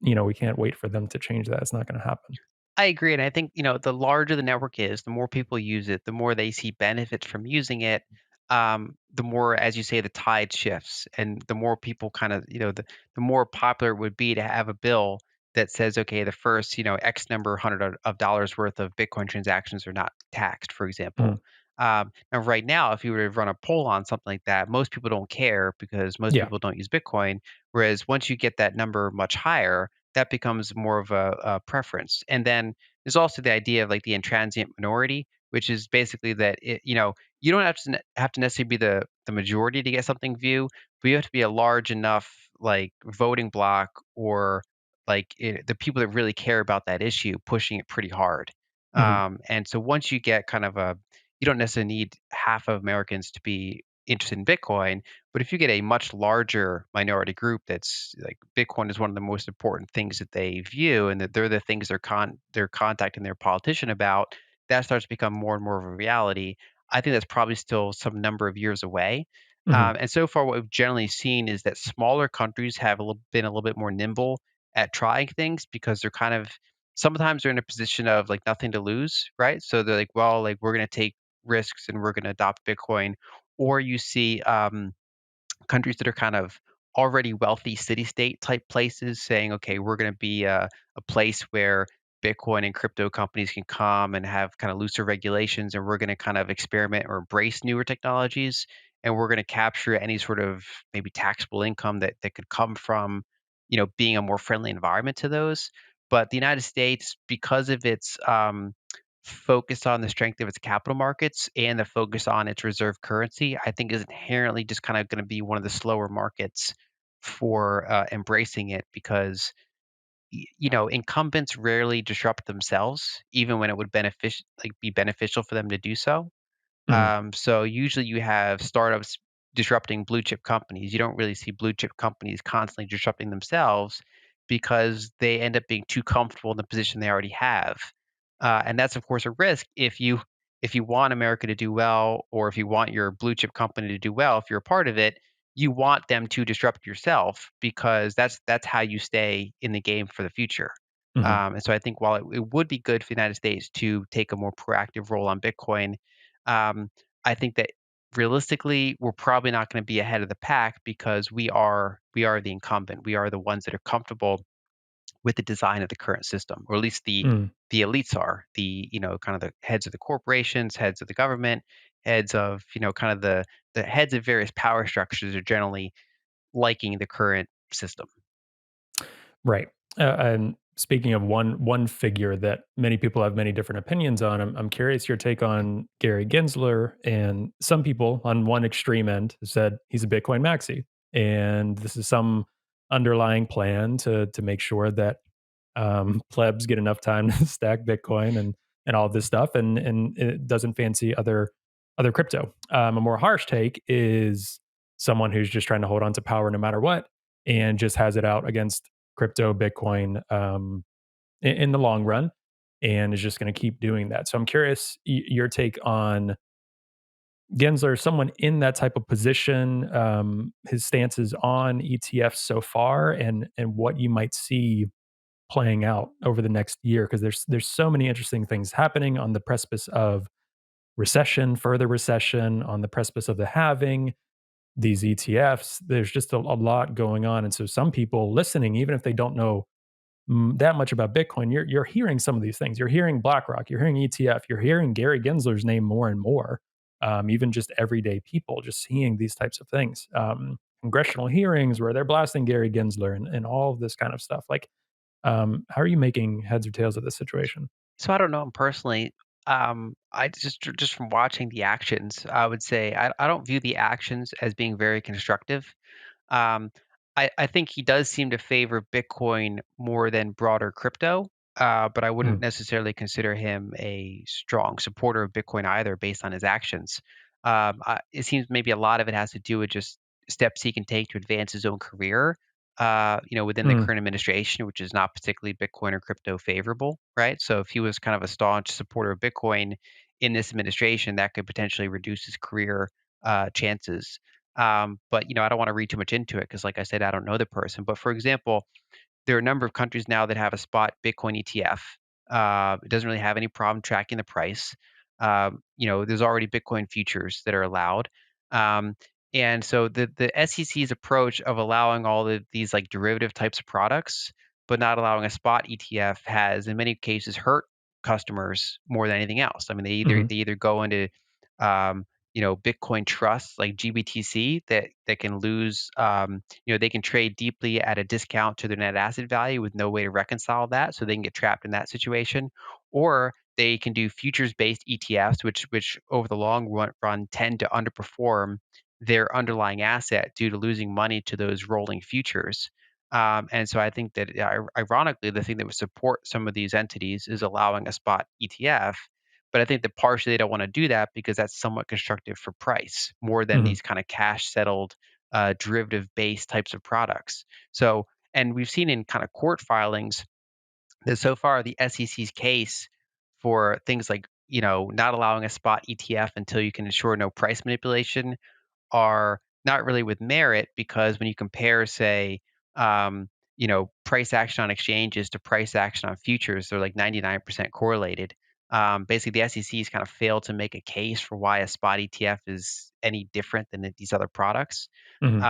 A: we can't wait for them to change that. It's not gonna happen.
B: I agree, and I think, the larger the network is, the more people use it, the more they see benefits from using it, the more, as you say, the tide shifts, and the more people kind of, the more popular it would be to have a bill that says, okay, the first, X number hundred of dollars worth of Bitcoin transactions are not taxed, for example.
A: Mhm.
B: Now, right now, if you were to run a poll on something like that, most people don't care because most
A: Yeah.
B: people don't use Bitcoin. Whereas once you get that number much higher, that becomes more of a preference. And then there's also the idea of like the intransient minority, which is basically that you don't have to necessarily be the majority to get something view, but you have to be a large enough like voting block or like the people that really care about that issue pushing it pretty hard.
A: Mhm.
B: And so once you get kind of you don't necessarily need half of Americans to be interested in Bitcoin, but if you get a much larger minority group that's like Bitcoin is one of the most important things that they view and that they're the things they're contacting their politician about, that starts to become more and more of a reality. I think that's probably still some number of years away.
A: Mhm.
B: And so far, what we've generally seen is that smaller countries have been a little bit more nimble at trying things because they're kind of sometimes they're in a position of like nothing to lose, right? So they're like, well, like we're going to take risks and we're going to adopt Bitcoin. Or you see countries that are kind of already wealthy city state type places saying, okay, we're going to be a place where Bitcoin and crypto companies can come and have kind of looser regulations, and we're going to kind of experiment or embrace newer technologies, and we're going to capture any sort of maybe taxable income that could come from being a more friendly environment to those. But the United States, because of its focus on the strength of its capital markets and the focus on its reserve currency, I think is inherently just kind of going to be one of the slower markets for embracing it because incumbents rarely disrupt themselves, even when it would be beneficial for them to do so.
A: Mhm.
B: So usually you have startups disrupting blue chip companies. You don't really see blue chip companies constantly disrupting themselves because they end up being too comfortable in the position they already have. And that's of course a risk if you want America to do well, or if you want your blue chip company to do well, if you're a part of it, you want them to disrupt yourself because that's how you stay in the game for the future.
A: Mhm.
B: And so I think while it would be good for the United States to take a more proactive role on Bitcoin, um, I think that realistically, we're probably not going to be ahead of the pack because we are the incumbent. We are the ones that are comfortable with the design of the current system, or at least
A: Mm.
B: the elites are the kind of the heads of the corporations, heads of the government, heads of kind of the heads of various power structures are generally liking the current system.
A: Right. And speaking of one figure that many people have many different opinions on, I'm curious your take on Gary Gensler. And some people on one extreme end have said he's a Bitcoin maxi, and this is some underlying plan to make sure that plebs get enough time to stack Bitcoin and all of this stuff, and it doesn't fancy other crypto. A more harsh take is someone who's just trying to hold on to power no matter what, and just has it out against crypto, Bitcoin, in the long run, and is just going to keep doing that. So I'm curious your take on Gensler, someone in that type of position, his stances on ETFs so far, and what you might see playing out over the next year, because there's so many interesting things happening on the precipice of recession, further recession, on the precipice of the halving, these ETFs. There's just a lot going on, and so some people listening, even if they don't know that much about Bitcoin, you're hearing some of these things. You're hearing BlackRock, you're hearing ETF, you're hearing Gary Gensler's name more and more. Even just everyday people just seeing these types of things. Congressional hearings where they're blasting Gary Gensler and all of this kind of stuff. Like, how are you making heads or tails of this situation?
B: So I don't know him personally. I just from watching the actions, I would say I don't view the actions as being very constructive. Um, I think he does seem to favor Bitcoin more than broader crypto, but I wouldn't
A: Mm,
B: necessarily consider him a strong supporter of Bitcoin either based on his actions. It seems maybe a lot of it has to do with just steps he can take to advance his own career, within the
A: mm,
B: current administration, which is not particularly Bitcoin or crypto favorable, right? So if he was kind of a staunch supporter of Bitcoin in this administration, that could potentially reduce his career chances. But I don't want to read too much into it because, like I said, I don't know the person. But for example, there are a number of countries now that have a spot Bitcoin ETF. It doesn't really have any problem tracking the price. There's already Bitcoin futures that are allowed. Um, and so the SEC's approach of allowing all of these like derivative types of products, but not allowing a spot ETF has in many cases hurt customers more than anything else. I mean,
A: mhm,
B: they either go into um, Bitcoin trusts like GBTC that can lose they can trade deeply at a discount to their net asset value with no way to reconcile that, so they can get trapped in that situation. Or they can do futures-based ETFs, which over the long run tend to underperform their underlying asset due to losing money to those rolling futures. And so I think that ironically, the thing that would support some of these entities is allowing a spot ETF. But I think that partially they don't want to do that because that's somewhat constructive for price more than
A: mhm,
B: these kind of cash settled derivative based types of products. So, and we've seen in kind of court filings that so far the SEC's case for things like, not allowing a spot ETF until you can ensure no price manipulation are not really with merit because when you compare, say, price action on exchanges to price action on futures, they're like 99% correlated. Basically, the SEC has kind of failed to make a case for why a spot ETF is any different than these other products.
A: mhm,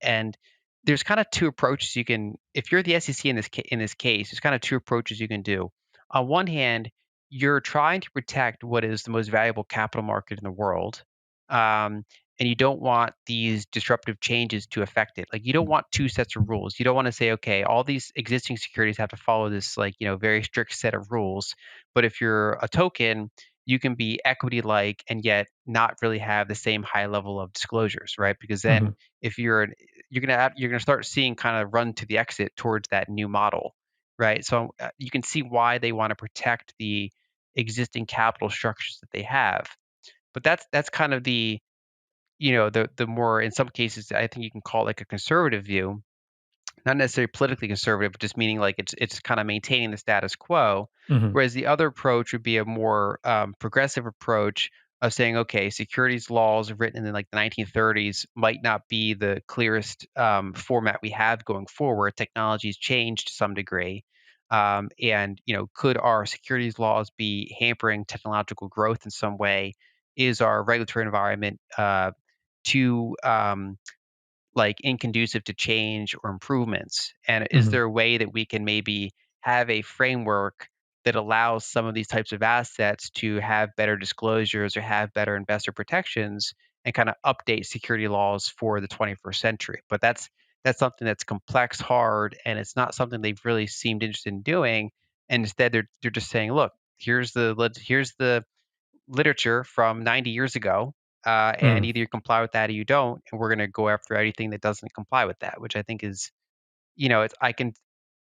B: And there's kind of two approaches you can, if you're the SEC in this case, there's kind of two approaches you can do. On one hand, you're trying to protect what is the most valuable capital market in the world, and you don't want these disruptive changes to affect it. Like, you don't want two sets of rules. You don't want to say, okay, all these existing securities have to follow this, like, very strict set of rules. But if you're a token, you can be equity like and yet not really have the same high level of disclosures, right? Because then
A: Mhm.
B: if you're gonna start seeing kind of run to the exit towards that new model, right? So you can see why they want to protect the existing capital structures that they have. But that's kind of the more, in some cases, I think you can call it like a conservative view, not necessarily politically conservative, but just meaning like it's kind of maintaining the status quo.
A: Mhm.
B: Whereas the other approach would be a more progressive approach of saying, okay, securities laws written in like the 1930s might not be the clearest format we have going forward. Technology's changed to some degree. And could our securities laws be hampering technological growth in some way? Is our regulatory environment too like inconducive to change or improvements? And is
A: Mhm.
B: there a way that we can maybe have a framework that allows some of these types of assets to have better disclosures or have better investor protections and kind of update security laws for the 21st century? But that's something that's complex, hard, and it's not something they've really seemed interested in doing. And instead, they're just saying, look, here's the literature from 90 years ago, and
A: Mhm.
B: either you comply with that or you don't, and we're going to go after anything that doesn't comply with that, which I think is, it's I can,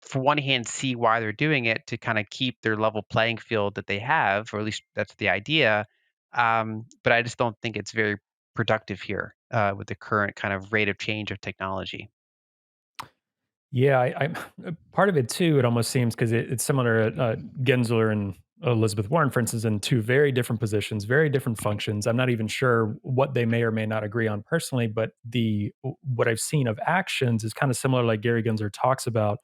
B: for one hand, see why they're doing it to kind of keep their level playing field that they have, or at least that's the idea. But I just don't think it's very productive here with the current kind of rate of change of technology.
A: Yeah, part of it too. It almost seems because it's similar. Gensler and Elizabeth Warren, for instance, in two very different positions, very different functions. I'm not even sure what they may or may not agree on personally, but the what I've seen of actions is kind of similar. Like Gary Gensler talks about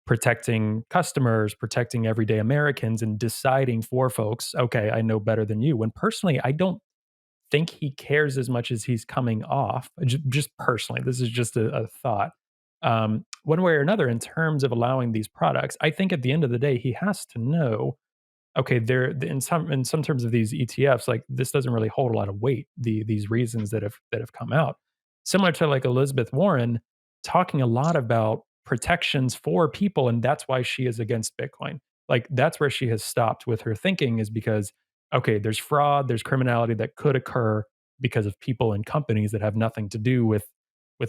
A: protecting customers, protecting everyday Americans, and deciding for folks, okay, I know better than you. When personally, I don't think he cares as much as he's coming off. Just personally, this is just a thought. One way or another, in terms of allowing these products, I think at the end of the day, he has to know, okay, in some terms of these ETFs, like this doesn't really hold a lot of weight. These reasons that have come out, similar to like Elizabeth Warren talking a lot about protections for people, and that's why she is against Bitcoin. Like that's where she has stopped with her thinking is because okay, there's fraud, there's criminality that could occur because of people and companies that have nothing to do with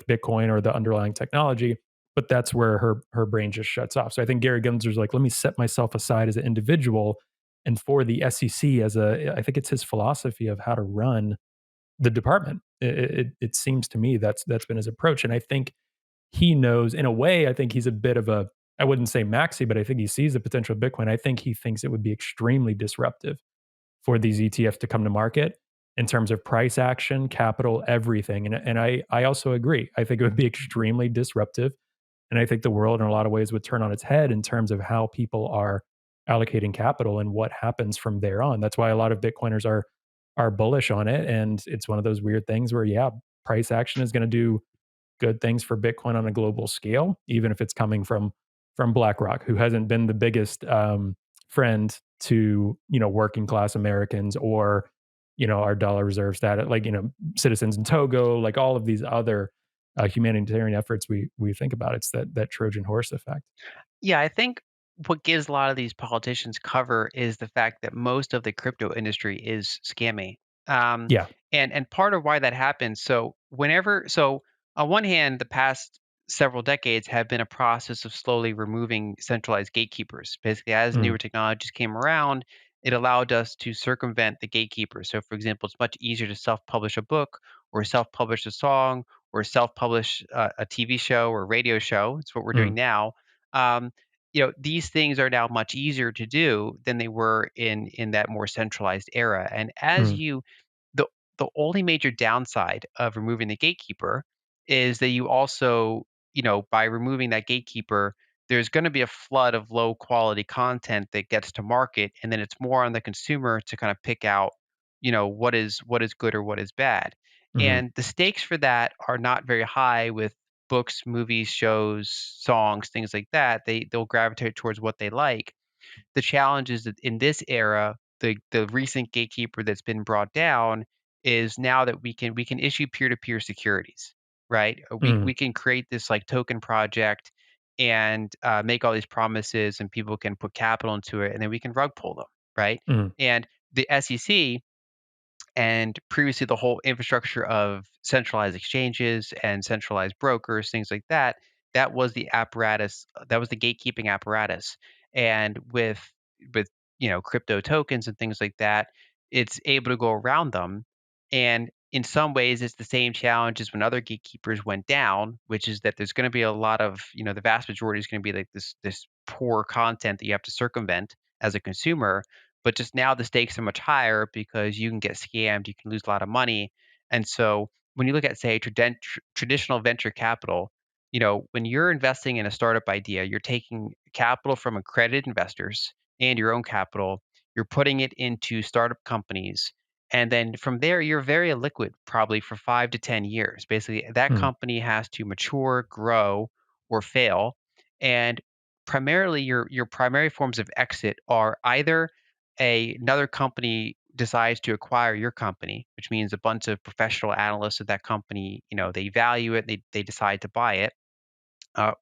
A: Bitcoin or the underlying technology. But that's where her brain just shuts off. So I think Gary Gensler's like, let me set myself aside as an individual and for the SEC as I think it's his philosophy of how to run the department. It seems to me that's been his approach, and I think he knows in a way. I think he's a bit of a I wouldn't say maxi, but I think he sees the potential of Bitcoin. I think he thinks it would be extremely disruptive for these ETFs to come to market in terms of price action, capital, everything. And I also agree. I think it would be extremely disruptive and I think the world in a lot of ways would turn on its head in terms of how people are allocating capital and what happens from there on. That's why a lot of Bitcoiners are bullish on it. And it's one of those weird things where, yeah, price action is going to do good things for Bitcoin on a global scale, even if it's coming from BlackRock, who hasn't been the biggest friend to working class Americans or our dollar reserve status, like citizens in Togo, like all of these other humanitarian efforts we think about. It's that Trojan horse effect.
B: Yeah, I think what gives a lot of these politicians cover is the fact that most of the crypto industry is scammy. Um,
A: Yeah.
B: and part of why that happens, so on one hand, the past several decades have been a process of slowly removing centralized gatekeepers. Basically, as
A: Mm,
B: newer technologies came around, it allowed us to circumvent the gatekeepers. So, for example, it's much easier to self-publish a book or self-publish a song or self-publish a TV show or radio show. It's what we're doing
A: mm,
B: now. Um, these things are now much easier to do than they were in that more centralized era. And as
A: mm,
B: you the the only major downside of removing the gatekeeper is that you also, by removing that gatekeeper, there's going to be a flood of low quality content that gets to market, and then it's more on the consumer to kind of pick out, what is good or what is bad.
A: mhm,
B: And the stakes for that are not very high with books, movies, shows, songs, things like that. They'll gravitate towards what they like. The challenge is that in this era, the recent gatekeeper that's been brought down is now that we can issue peer-to-peer securities, right? We
A: Mhm,
B: can create this like token project and make all these promises, and people can put capital into it, and then we can rug pull them, right?
A: mhm,
B: And the SEC and previously the whole infrastructure of centralized exchanges and centralized brokers, things like that, that was the apparatus, that was the gatekeeping apparatus. And with crypto tokens and things like that, it's able to go around them. And in some ways, it's the same challenge as when other gatekeepers went down, which is that there's going to be a lot of, the vast majority is going to be like this poor content that you have to circumvent as a consumer, but just now the stakes are much higher because you can get scammed, you can lose a lot of money. And so when you look at, say, traditional venture capital, when you're investing in a startup idea, you're taking capital from accredited investors and your own capital, you're putting it into startup companies. And then from there, you're very illiquid, probably for 5 to 10 years. Basically, that
A: mhm,
B: company has to mature, grow, or fail. And primarily, your primary forms of exit are either another company decides to acquire your company, which means a bunch of professional analysts of that company, they value it, they decide to buy it,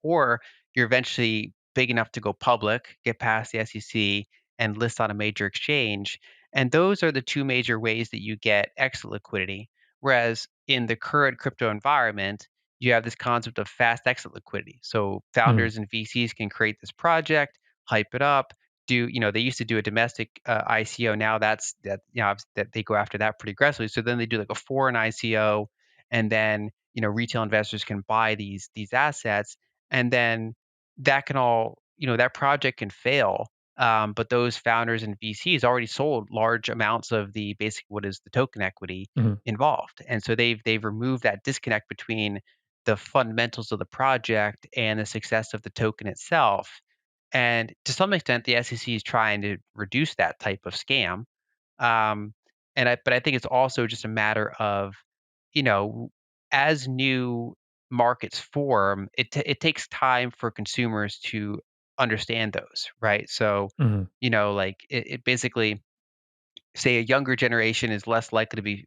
B: or you're eventually big enough to go public, get past the SEC, and list on a major exchange. And those are the two major ways that you get exit liquidity. Whereas in the current crypto environment, you have this concept of fast exit liquidity. So
A: mhm,
B: founders and VCs can create this project, hype it up. They used to do a domestic ICO. Now that they go after that pretty aggressively. So then they do like a foreign ICO, and then retail investors can buy these assets, and then that can all that project can fail, but those founders and VCs already sold large amounts of the basic what is the token equity
A: mhm,
B: involved, and so they've removed that disconnect between the fundamentals of the project and the success of the token itself. And to some extent, the SEC is trying to reduce that type of scam. um, but I think it's also just a matter of, you know, as new markets form, it takes time for consumers to understand those, right? So,
A: mhm,
B: like it basically, say a younger generation is less likely to be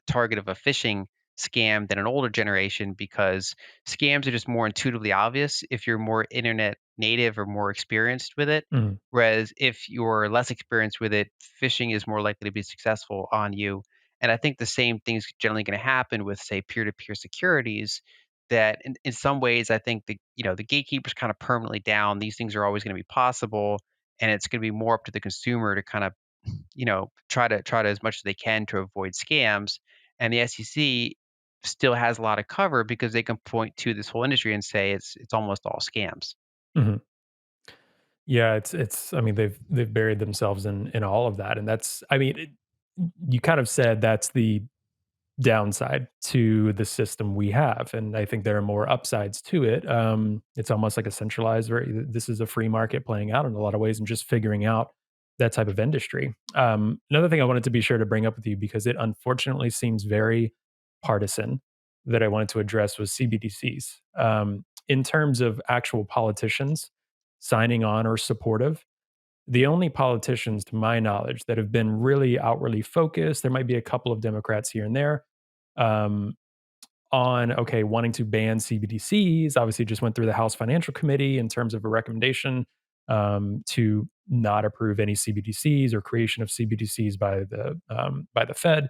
B: target of a phishing scam than an older generation, because scams are just more intuitively obvious if you're more internet native or more experienced with it.
A: mhm,
B: Whereas if you're less experienced with it, phishing is more likely to be successful on you. And I think the same thing's generally going to happen with, say, peer-to-peer securities. That in some ways, I think the gatekeeper's kind of permanently down. These things are always going to be possible, and it's going to be more up to the consumer to kind of try to as much as they can to avoid scams. And the SEC still has a lot of cover because they can point to this whole industry and say it's almost all scams.
A: mhm. Yeah, it's I mean, they've buried themselves in all of that, and that's I mean, you kind of said that's the downside to the system we have, and I think there are more upsides to it. It's almost like a centralized very this is a free market playing out in a lot of ways and just figuring out that type of industry. Another thing I wanted to be sure to bring up with you because it unfortunately seems very partisan that I wanted to address was CBDCs. In terms of actual politicians signing on or supportive, the only politicians, to my knowledge, that have been really outwardly focused, there might be a couple of Democrats here and there, um, on okay, wanting to ban CBDCs. Obviously, just went through the House Financial Committee in terms of a recommendation to not approve any CBDCs or creation of CBDCs by the Fed.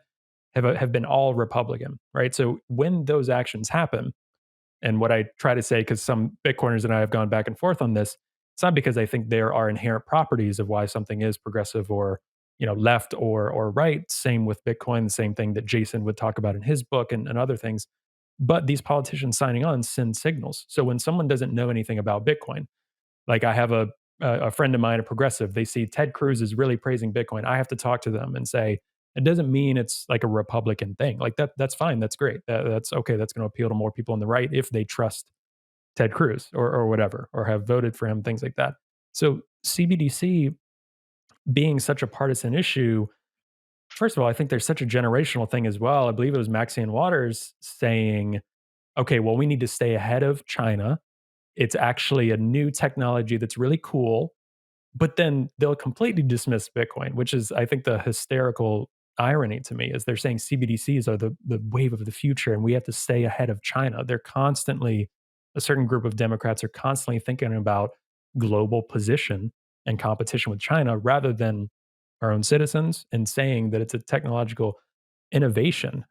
A: Have been all Republican, right? So when those actions happen, and what I try to say, because some Bitcoiners and I have gone back and forth on this, it's not because I think there are inherent properties of why something is progressive or left or right. Same with Bitcoin, the same thing that Jason would talk about in his book and other things. But these politicians signing on send signals. So when someone doesn't know anything about Bitcoin, like I have a friend of mine, a progressive, they see Ted Cruz is really praising Bitcoin. I have to talk to them and say, it doesn't mean it's like a Republican thing. Like that's fine. That's great. That's okay. That's going to appeal to more people on the right if they trust Ted Cruz or whatever, or have voted for him, things like that. So CBDC being such a partisan issue, first of all, I think there's such a generational thing as well. I believe it was Maxine Waters saying, okay, well, we need to stay ahead of China. It's actually a new technology that's really cool, but then they'll completely dismiss Bitcoin, which is, I think, the hysterical irony to me is they're saying CBDCs are the wave of the future, and we have to stay ahead of China. They're constantly a certain group of Democrats are constantly thinking about global position and competition with China rather than our own citizens and saying that it's a technological innovation.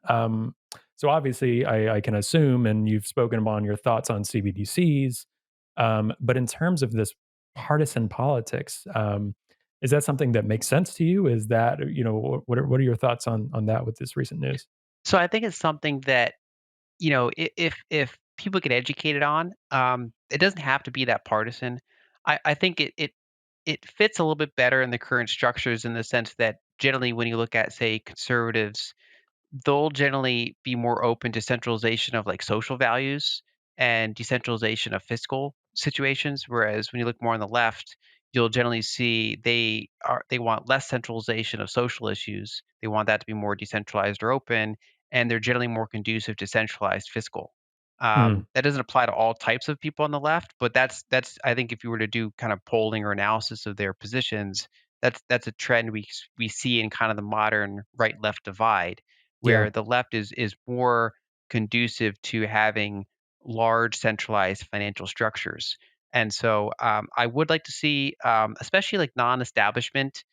A: So obviously, I can assume, and you've spoken on your thoughts on CBDCs, but in terms of this partisan politics, is that something that makes sense to you? Is that what are your thoughts on that with this recent news?
B: So I think it's something that, if people get educated on, it doesn't have to be that partisan. I think it fits a little bit better in the current structures in the sense that generally when you look at, say, conservatives, they'll generally be more open to centralization of like social values and decentralization of fiscal situations. Whereas when you look more on the left, you'll generally see they want less centralization of social issues. They want that to be more decentralized or open, and they're generally more conducive to centralized fiscal.
A: Mm,
B: That doesn't apply to all types of people on the left, but that's I think if you were to do kind of polling or analysis of their positions, that's a trend we see in kind of the modern right left divide
A: yeah.
B: where the left is more conducive to having large centralized financial structures. And so I would like to see, especially like non-establishment,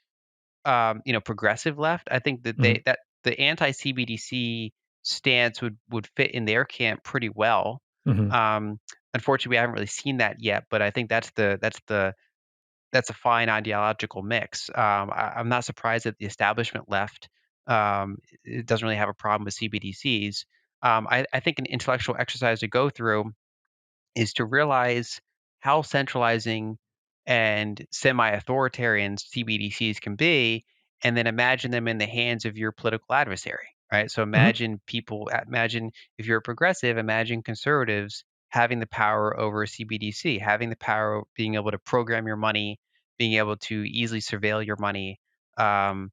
B: progressive left. I think that
A: Mhm,
B: that the anti-CBDC stance would fit in their camp pretty well.
A: mhm,
B: Um, Unfortunately, we haven't really seen that yet, but I think that's a fine ideological mix. I'm not surprised that the establishment left it doesn't really have a problem with CBDCs. I think an intellectual exercise to go through is to realize how centralizing and semi-authoritarian CBDCs can be, and then imagine them in the hands of your political adversary, right? So
A: mhm,
B: imagine if you're a progressive, imagine conservatives having the power over a CBDC, having the power of being able to program your money, being able to easily surveil your money, um,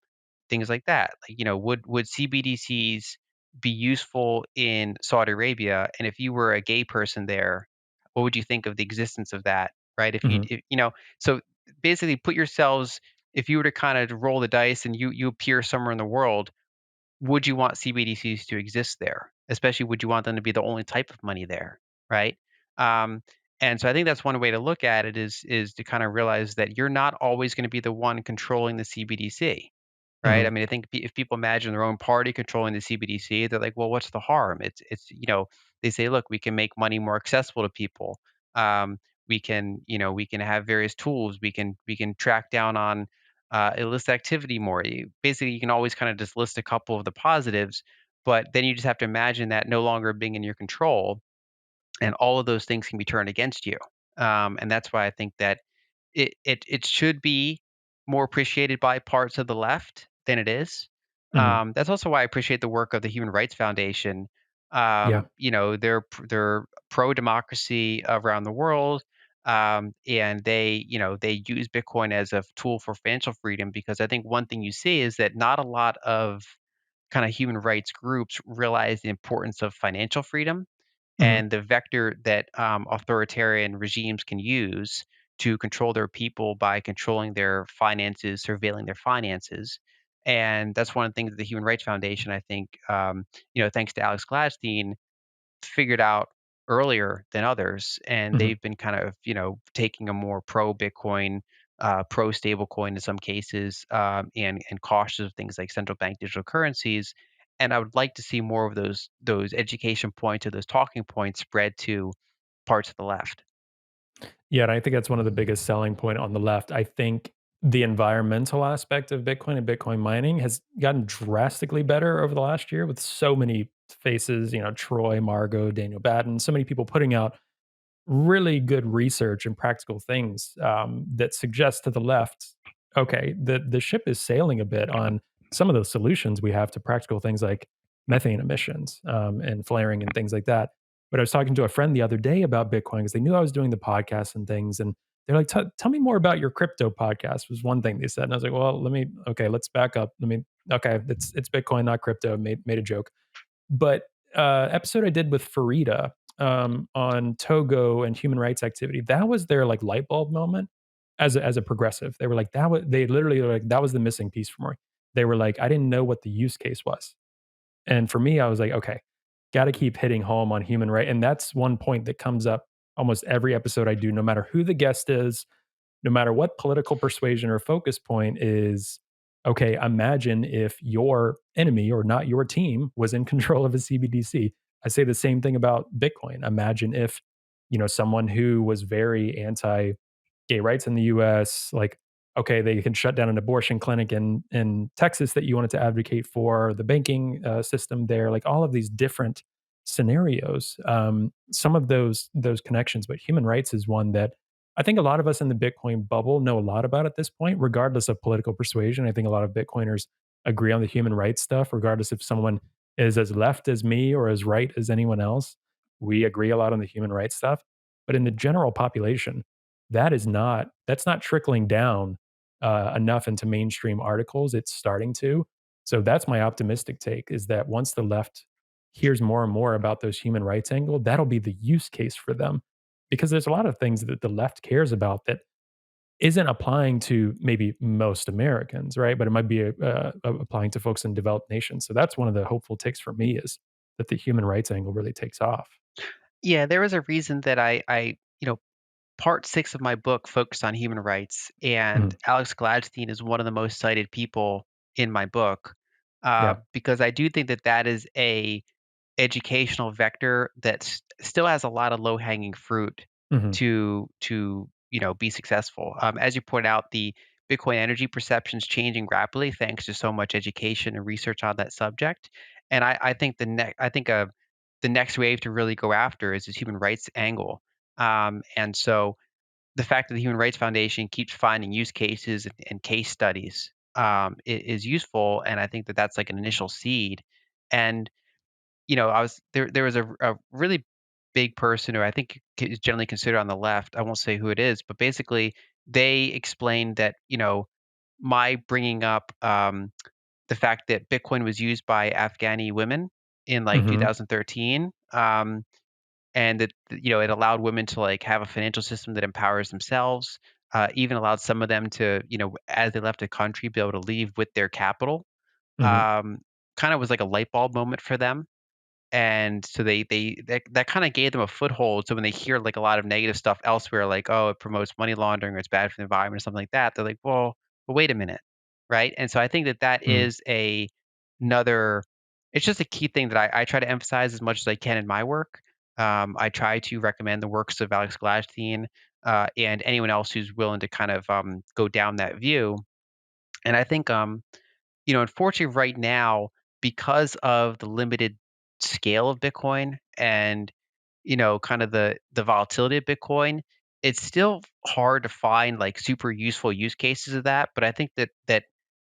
B: things like that. Like, would CBDCs be useful in Saudi Arabia? And if you were a gay person there, what would you think of the existence of that, right?
A: mhm,
B: So basically put yourselves, if you were to kind of roll the dice and you appear somewhere in the world, would you want CBDCs to exist there? Especially, would you want them to be the only type of money there, right? Um, and so I think that's one way to look at it is to kind of realize that you're not always going to be the one controlling the CBDC, right? I
A: mhm.
B: mean, I think if people imagine their own party controlling the CBDC, they're like, well, what's the harm? They say, look, we can make money more accessible to people. Um, we can have various tools. We can track down on illicit activity more. Basically, you can always kind of just list a couple of the positives, but then you just have to imagine that no longer being in your control, and all of those things can be turned against you. And that's why I think that it should be more appreciated by parts of the left than it is.
A: Mhm.
B: That's also why I appreciate the work of the Human Rights Foundation.
A: Yeah.
B: They're pro democracy around the world, and they use Bitcoin as a tool for financial freedom because I think one thing you see is that not a lot of kind of human rights groups realize the importance of financial freedom
A: Mhm.
B: and the vector that authoritarian regimes can use to control their people by controlling their finances, surveilling their finances. And that's one of the things that the Human Rights Foundation, I think, thanks to Alex Gladstein, figured out earlier than others. And
A: Mhm.
B: they've been kind of, taking a more pro Bitcoin, pro stablecoin in some cases, and cautious of things like central bank digital currencies. And I would like to see more of those education points or those talking points spread to parts of the left.
A: Yeah, and I think that's one of the biggest selling point on the left. I think the environmental aspect of Bitcoin and Bitcoin mining has gotten drastically better over the last year with so many faces, Troy, Margot, Daniel Batten, so many people putting out really good research and practical things that suggest to the left, okay, the ship is sailing a bit on some of those solutions we have to practical things like methane emissions and flaring and things like that. But I was talking to a friend the other day about Bitcoin because they knew I was doing the podcast and things, and they're like, Tell me more about your crypto podcast." Was one thing they said, and I was like, "Well, okay, let's back up. Okay, it's Bitcoin, not crypto." Made a joke, but, episode I did with Farida, on Togo and human rights activity, that was their, like, light bulb moment as a progressive. They were like, they literally were like, "That was the missing piece for me." they were like, I didn't know what the use case was. And for me, I was like, okay, got to keep hitting home on human right. And that's one point that comes up almost every episode I do, no matter who the guest is, no matter what political persuasion or focus point is. Okay, imagine if your enemy or not your team was in control of a CBDC. I say the same thing about Bitcoin. Imagine if, someone who was very anti gay rights in the US, like, okay, they can shut down an abortion clinic in Texas that you wanted to advocate for, the banking system there, like all of these different scenarios. Some of those connections, but human rights is one that I think a lot of us in the Bitcoin bubble know a lot about at this point, regardless of political persuasion. I think a lot of Bitcoiners agree on the human rights stuff, regardless if someone is as left as me or as right as anyone else. We agree a lot on the human rights stuff. But in the general population, that's not trickling down enough into mainstream articles. It's starting to. So that's my optimistic take, is that once the left hears more and more about those human rights angle, that'll be the use case for them. Because there's a lot of things that the left cares about that isn't applying to maybe most Americans, right? But it might be applying to folks in developed nations. So that's one of the hopeful takes for me, is that the human rights angle really takes off.
B: Yeah, there was a reason that part 6 of my book focused on human rights, and
A: Mhm.
B: Alex Gladstein is one of the most cited people in my book,
A: Yeah.
B: because I do think that that is a educational vector that still has a lot of low-hanging fruit
A: Hmm.
B: to be successful. As you point out, the Bitcoin energy perception is changing rapidly thanks to so much education and research on that subject, and I think the next wave to really go after is this human rights angle. And so the fact that the Human Rights Foundation keeps finding use cases and case studies is useful, and I think that that's like an initial seed. And I was there. There was a really big person who I think is generally considered on the left. I won't say who it is, but basically they explained that my bringing up the fact that Bitcoin was used by Afghani women in like
A: Hmm.
B: 2013. And that it allowed women to like have a financial system that empowers themselves, even allowed some of them to as they left the country be able to leave with their capital.
A: Hmm.
B: um, Kind of was like a light bulb moment for them, and so that kind of gave them a foothold. So when they hear like a lot of negative stuff elsewhere, like, oh, it promotes money laundering or it's bad for the environment or something like that, they're like, well, but wait a minute, right? And so I think that that
A: Hmm.
B: is another. It's just a key thing that I try to emphasize as much as I can in my work. I try to recommend the works of Alex Gladstein, and anyone else who's willing to kind of go down that view. And I think unfortunately, right now, because of the limited scale of Bitcoin and kind of the volatility of Bitcoin, it's still hard to find like super useful use cases of that. But I think that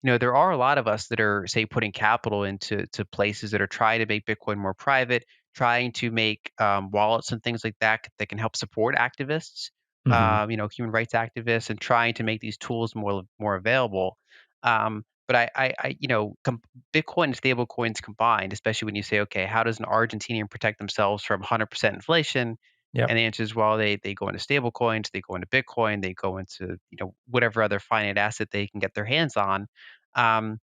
B: there are a lot of us that are, say, putting capital into places that are trying to make Bitcoin more private, trying to make wallets and things like that that can help support activists,
A: Hmm.
B: human rights activists, and trying to make these tools more available. But Bitcoin and stable coins combined, especially when you say, okay, how does an Argentinian protect themselves from 100% inflation? And
A: Yep.
B: the answer is, well, they go into stable coins, they go into Bitcoin, they go into whatever other finite asset they can get their hands on. Um,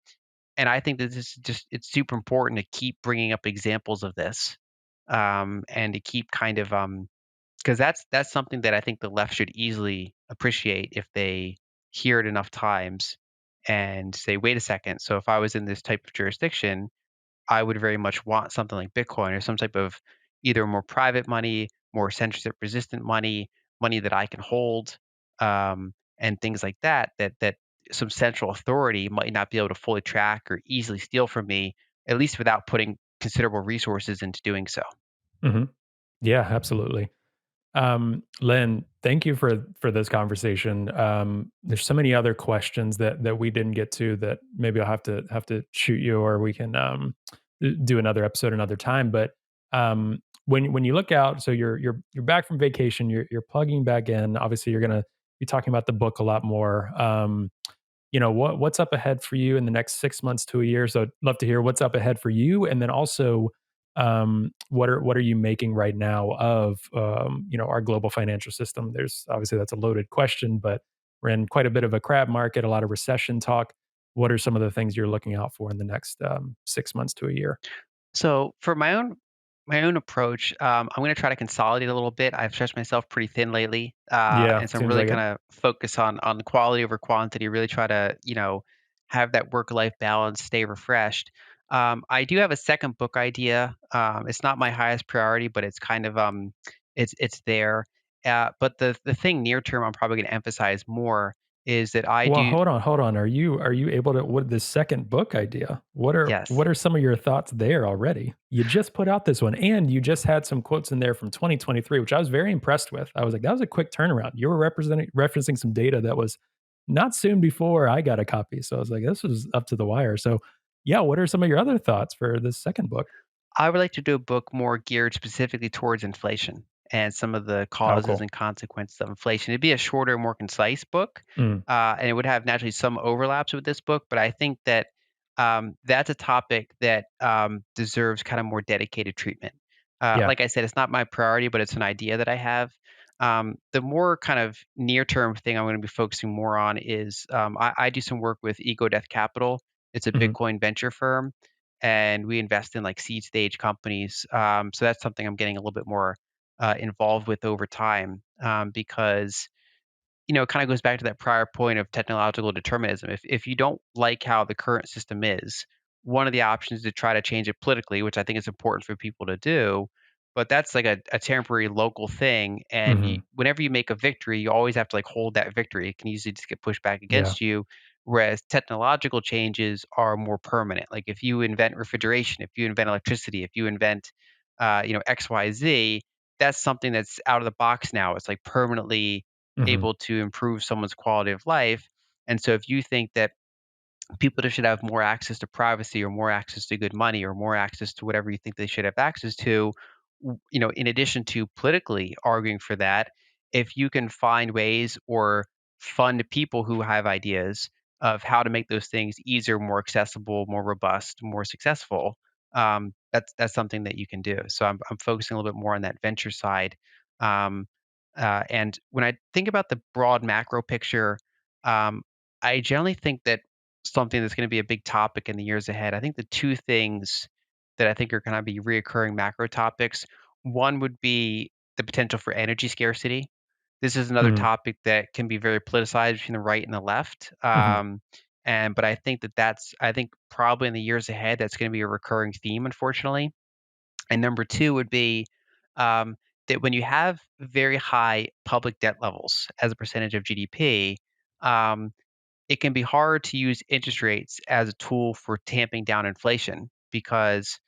B: and I think that this is just it's super important to keep bringing up examples of this, and to keep kind of because that's something that I think the left should easily appreciate if they hear it enough times and say, "Wait a second. So if I was in this type of jurisdiction, I would very much want something like Bitcoin or some type of either more private money, more censorship resistant money, money that I can hold, and things like that. That some central authority might not be able to fully track or easily steal from me, at least without putting considerable resources into doing so."
A: Hmm. Yeah, absolutely. Lynn, thank you for this conversation. There's so many other questions that we didn't get to that maybe I'll have to shoot you, or we can do another episode another time. But when you look out, so you're back from vacation, you're plugging back in. Obviously, you're gonna be talking about the book a lot more. What's up ahead for you in the next 6 months to a year? So I'd love to hear what's up ahead for you, and then also what are you making right now of our global financial system? There's obviously, that's a loaded question, but we're in quite a bit of a crab market, a lot of recession talk. what are some of the things you're looking out for in the next 6 months to a year?
B: So for my own approach, I'm going to try to consolidate a little bit. I've stretched myself pretty thin lately,
A: Yeah,
B: and so I'm
A: seems
B: really
A: like it.
B: kind of focus on quality over quantity. Really try to have that work life balance, stay refreshed. I do have a second book idea. It's not my highest priority, but it's kind of it's there. But the thing near term, I'm probably going to emphasize more is that I
A: Well,
B: do.
A: hold on. Are you able to what this second book idea? What are
B: Yes.
A: what are some of your thoughts there already? You just put out this one and you just had some quotes in there from 2023, which I was very impressed with. I was like, that was a quick turnaround. You were referencing some data that was not soon before I got a copy. So I was like, this was up to the wire. So yeah, what are some of your other thoughts for this second book?
B: I would like to do a book more geared specifically towards inflation and some of the
A: Oh,
B: causes
A: cool.
B: and consequences of inflation. It'd be a shorter, more concise book,
A: Mm,
B: and it would have naturally some overlaps with this book. But I think that that's a topic that deserves kind of more dedicated treatment.
A: yeah.
B: Like I said, it's not my priority, but it's an idea that I have. The more kind of near-term thing I'm going to be focusing more on is I do some work with Ego Death Capital. It's a
A: Mhm,
B: Bitcoin venture firm and we invest in like seed stage companies. So that's something I'm getting a little bit more involved with over time because it kind of goes back to that prior point of technological determinism. If you don't like how the current system is, one of the options is to try to change it politically, which I think is important for people to do. But that's like a temporary local thing, and
A: mhm,
B: whenever you make a victory, you always have to like hold that victory. It can easily just get pushed back
A: yeah.
B: against you. Whereas technological changes are more permanent. Like if you invent refrigeration, if you invent electricity, if you invent, X, Y, Z, that's something that's out of the box now. It's like permanently
A: Mhm,
B: able to improve someone's quality of life. And so if you think that people that should have more access to privacy or more access to good money or more access to whatever you think they should have access to, in addition to politically arguing for that, if you can find ways or fund people who have ideas of how to make those things easier, more accessible, more robust, more successful, that's something that you can do. So I'm focusing a little bit more on that venture side. Um, and when I think about the broad macro picture, um, I generally think that something that's going to be a big topic in the years ahead. I think the two things that I think are going to be reoccurring macro topics. One would be the potential for energy scarcity. This is another
A: mhm,
B: topic that can be very politicized between the right and the left.
A: mhm,
B: But I think I think probably in the years ahead that's going to be a recurring theme, unfortunately. And number two would be um, that when you have very high public debt levels as a percentage of GDP, um, it can be hard to use interest rates as a tool for tamping down inflation because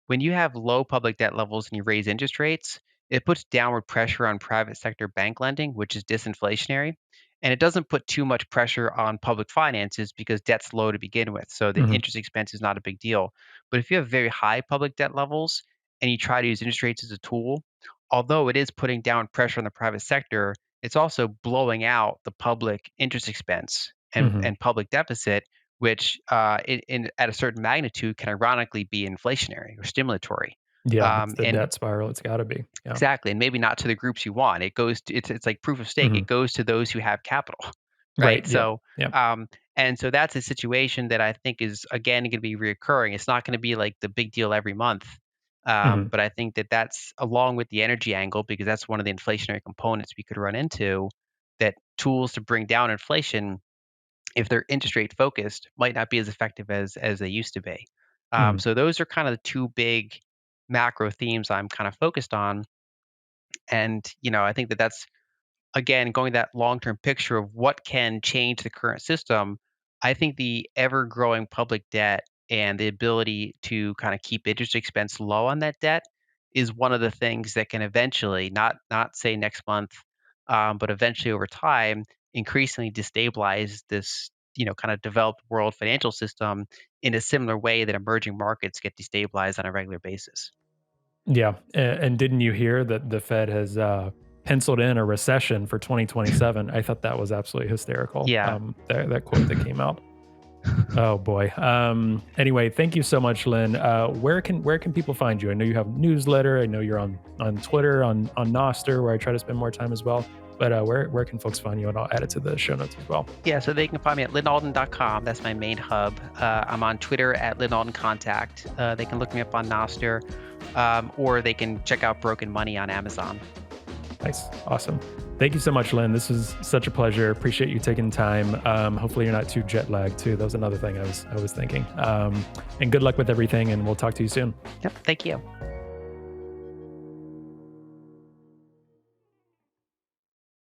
B: when you have low public debt levels and you raise interest rates, it puts downward pressure on private sector bank lending, which is disinflationary. And it doesn't put too much pressure on public finances because debt's low to begin with. So the
A: mhm,
B: interest expense is not a big deal. But if you have very high public debt levels and you try to use interest rates as a tool, although it is putting down pressure on the private sector, it's also blowing out the public interest expense and
A: mhm.
B: public deficit, which at a certain magnitude can ironically be inflationary or stimulatory.
A: Yeah, if it's the
B: And
A: debt spiral, it's gotta be. Yeah.
B: exactly, and maybe not to the groups you want. It goes to it's like proof of stake.
A: Mhm.
B: It goes to those who have capital,
A: Right,
B: right?
A: yep, yep.
B: So that's a situation that I think is again going to be reoccurring. It's not going to be like the big deal every month,
A: Mhm,
B: but I think that that's along with the energy angle because that's one of the inflationary components we could run into. That tools to bring down inflation if they're interest rate focused, might not be as effective as they used to be.
A: mhm.
B: So those are kind of the two big macro themes I'm kind of focused on, and I think that that's again going that long term picture of what can change the current system. I think the ever growing public debt and the ability to kind of keep interest expense low on that debt is one of the things that can eventually not say next month, but eventually over time increasingly destabilize this kind of developed world financial system in a similar way that emerging markets get destabilized on a regular basis.
A: Yeah, and didn't you hear that the Fed has, penciled in a recession for 2027? I thought that was absolutely hysterical,
B: Yeah.
A: that quote that came out. Oh, boy. Anyway, thank you so much, Lynn. Where can people find you? I know you have a newsletter. I know you're on Twitter, on Noster, where I try to spend more time as well. But where can folks find you? And I'll add it to the show notes as well.
B: Yeah, so they can find me at lynalden.com. That's my main hub. I'm on Twitter at Lyn Alden Contact. They can look me up on Noster, or they can check out Broken Money on Amazon.
A: Nice. Awesome. Thank you so much, Lynn. This is such a pleasure. Appreciate you taking time. Hopefully you're not too jet lagged too. That was another thing I was thinking. And good luck with everything, and we'll talk to you soon.
B: Yep, thank you.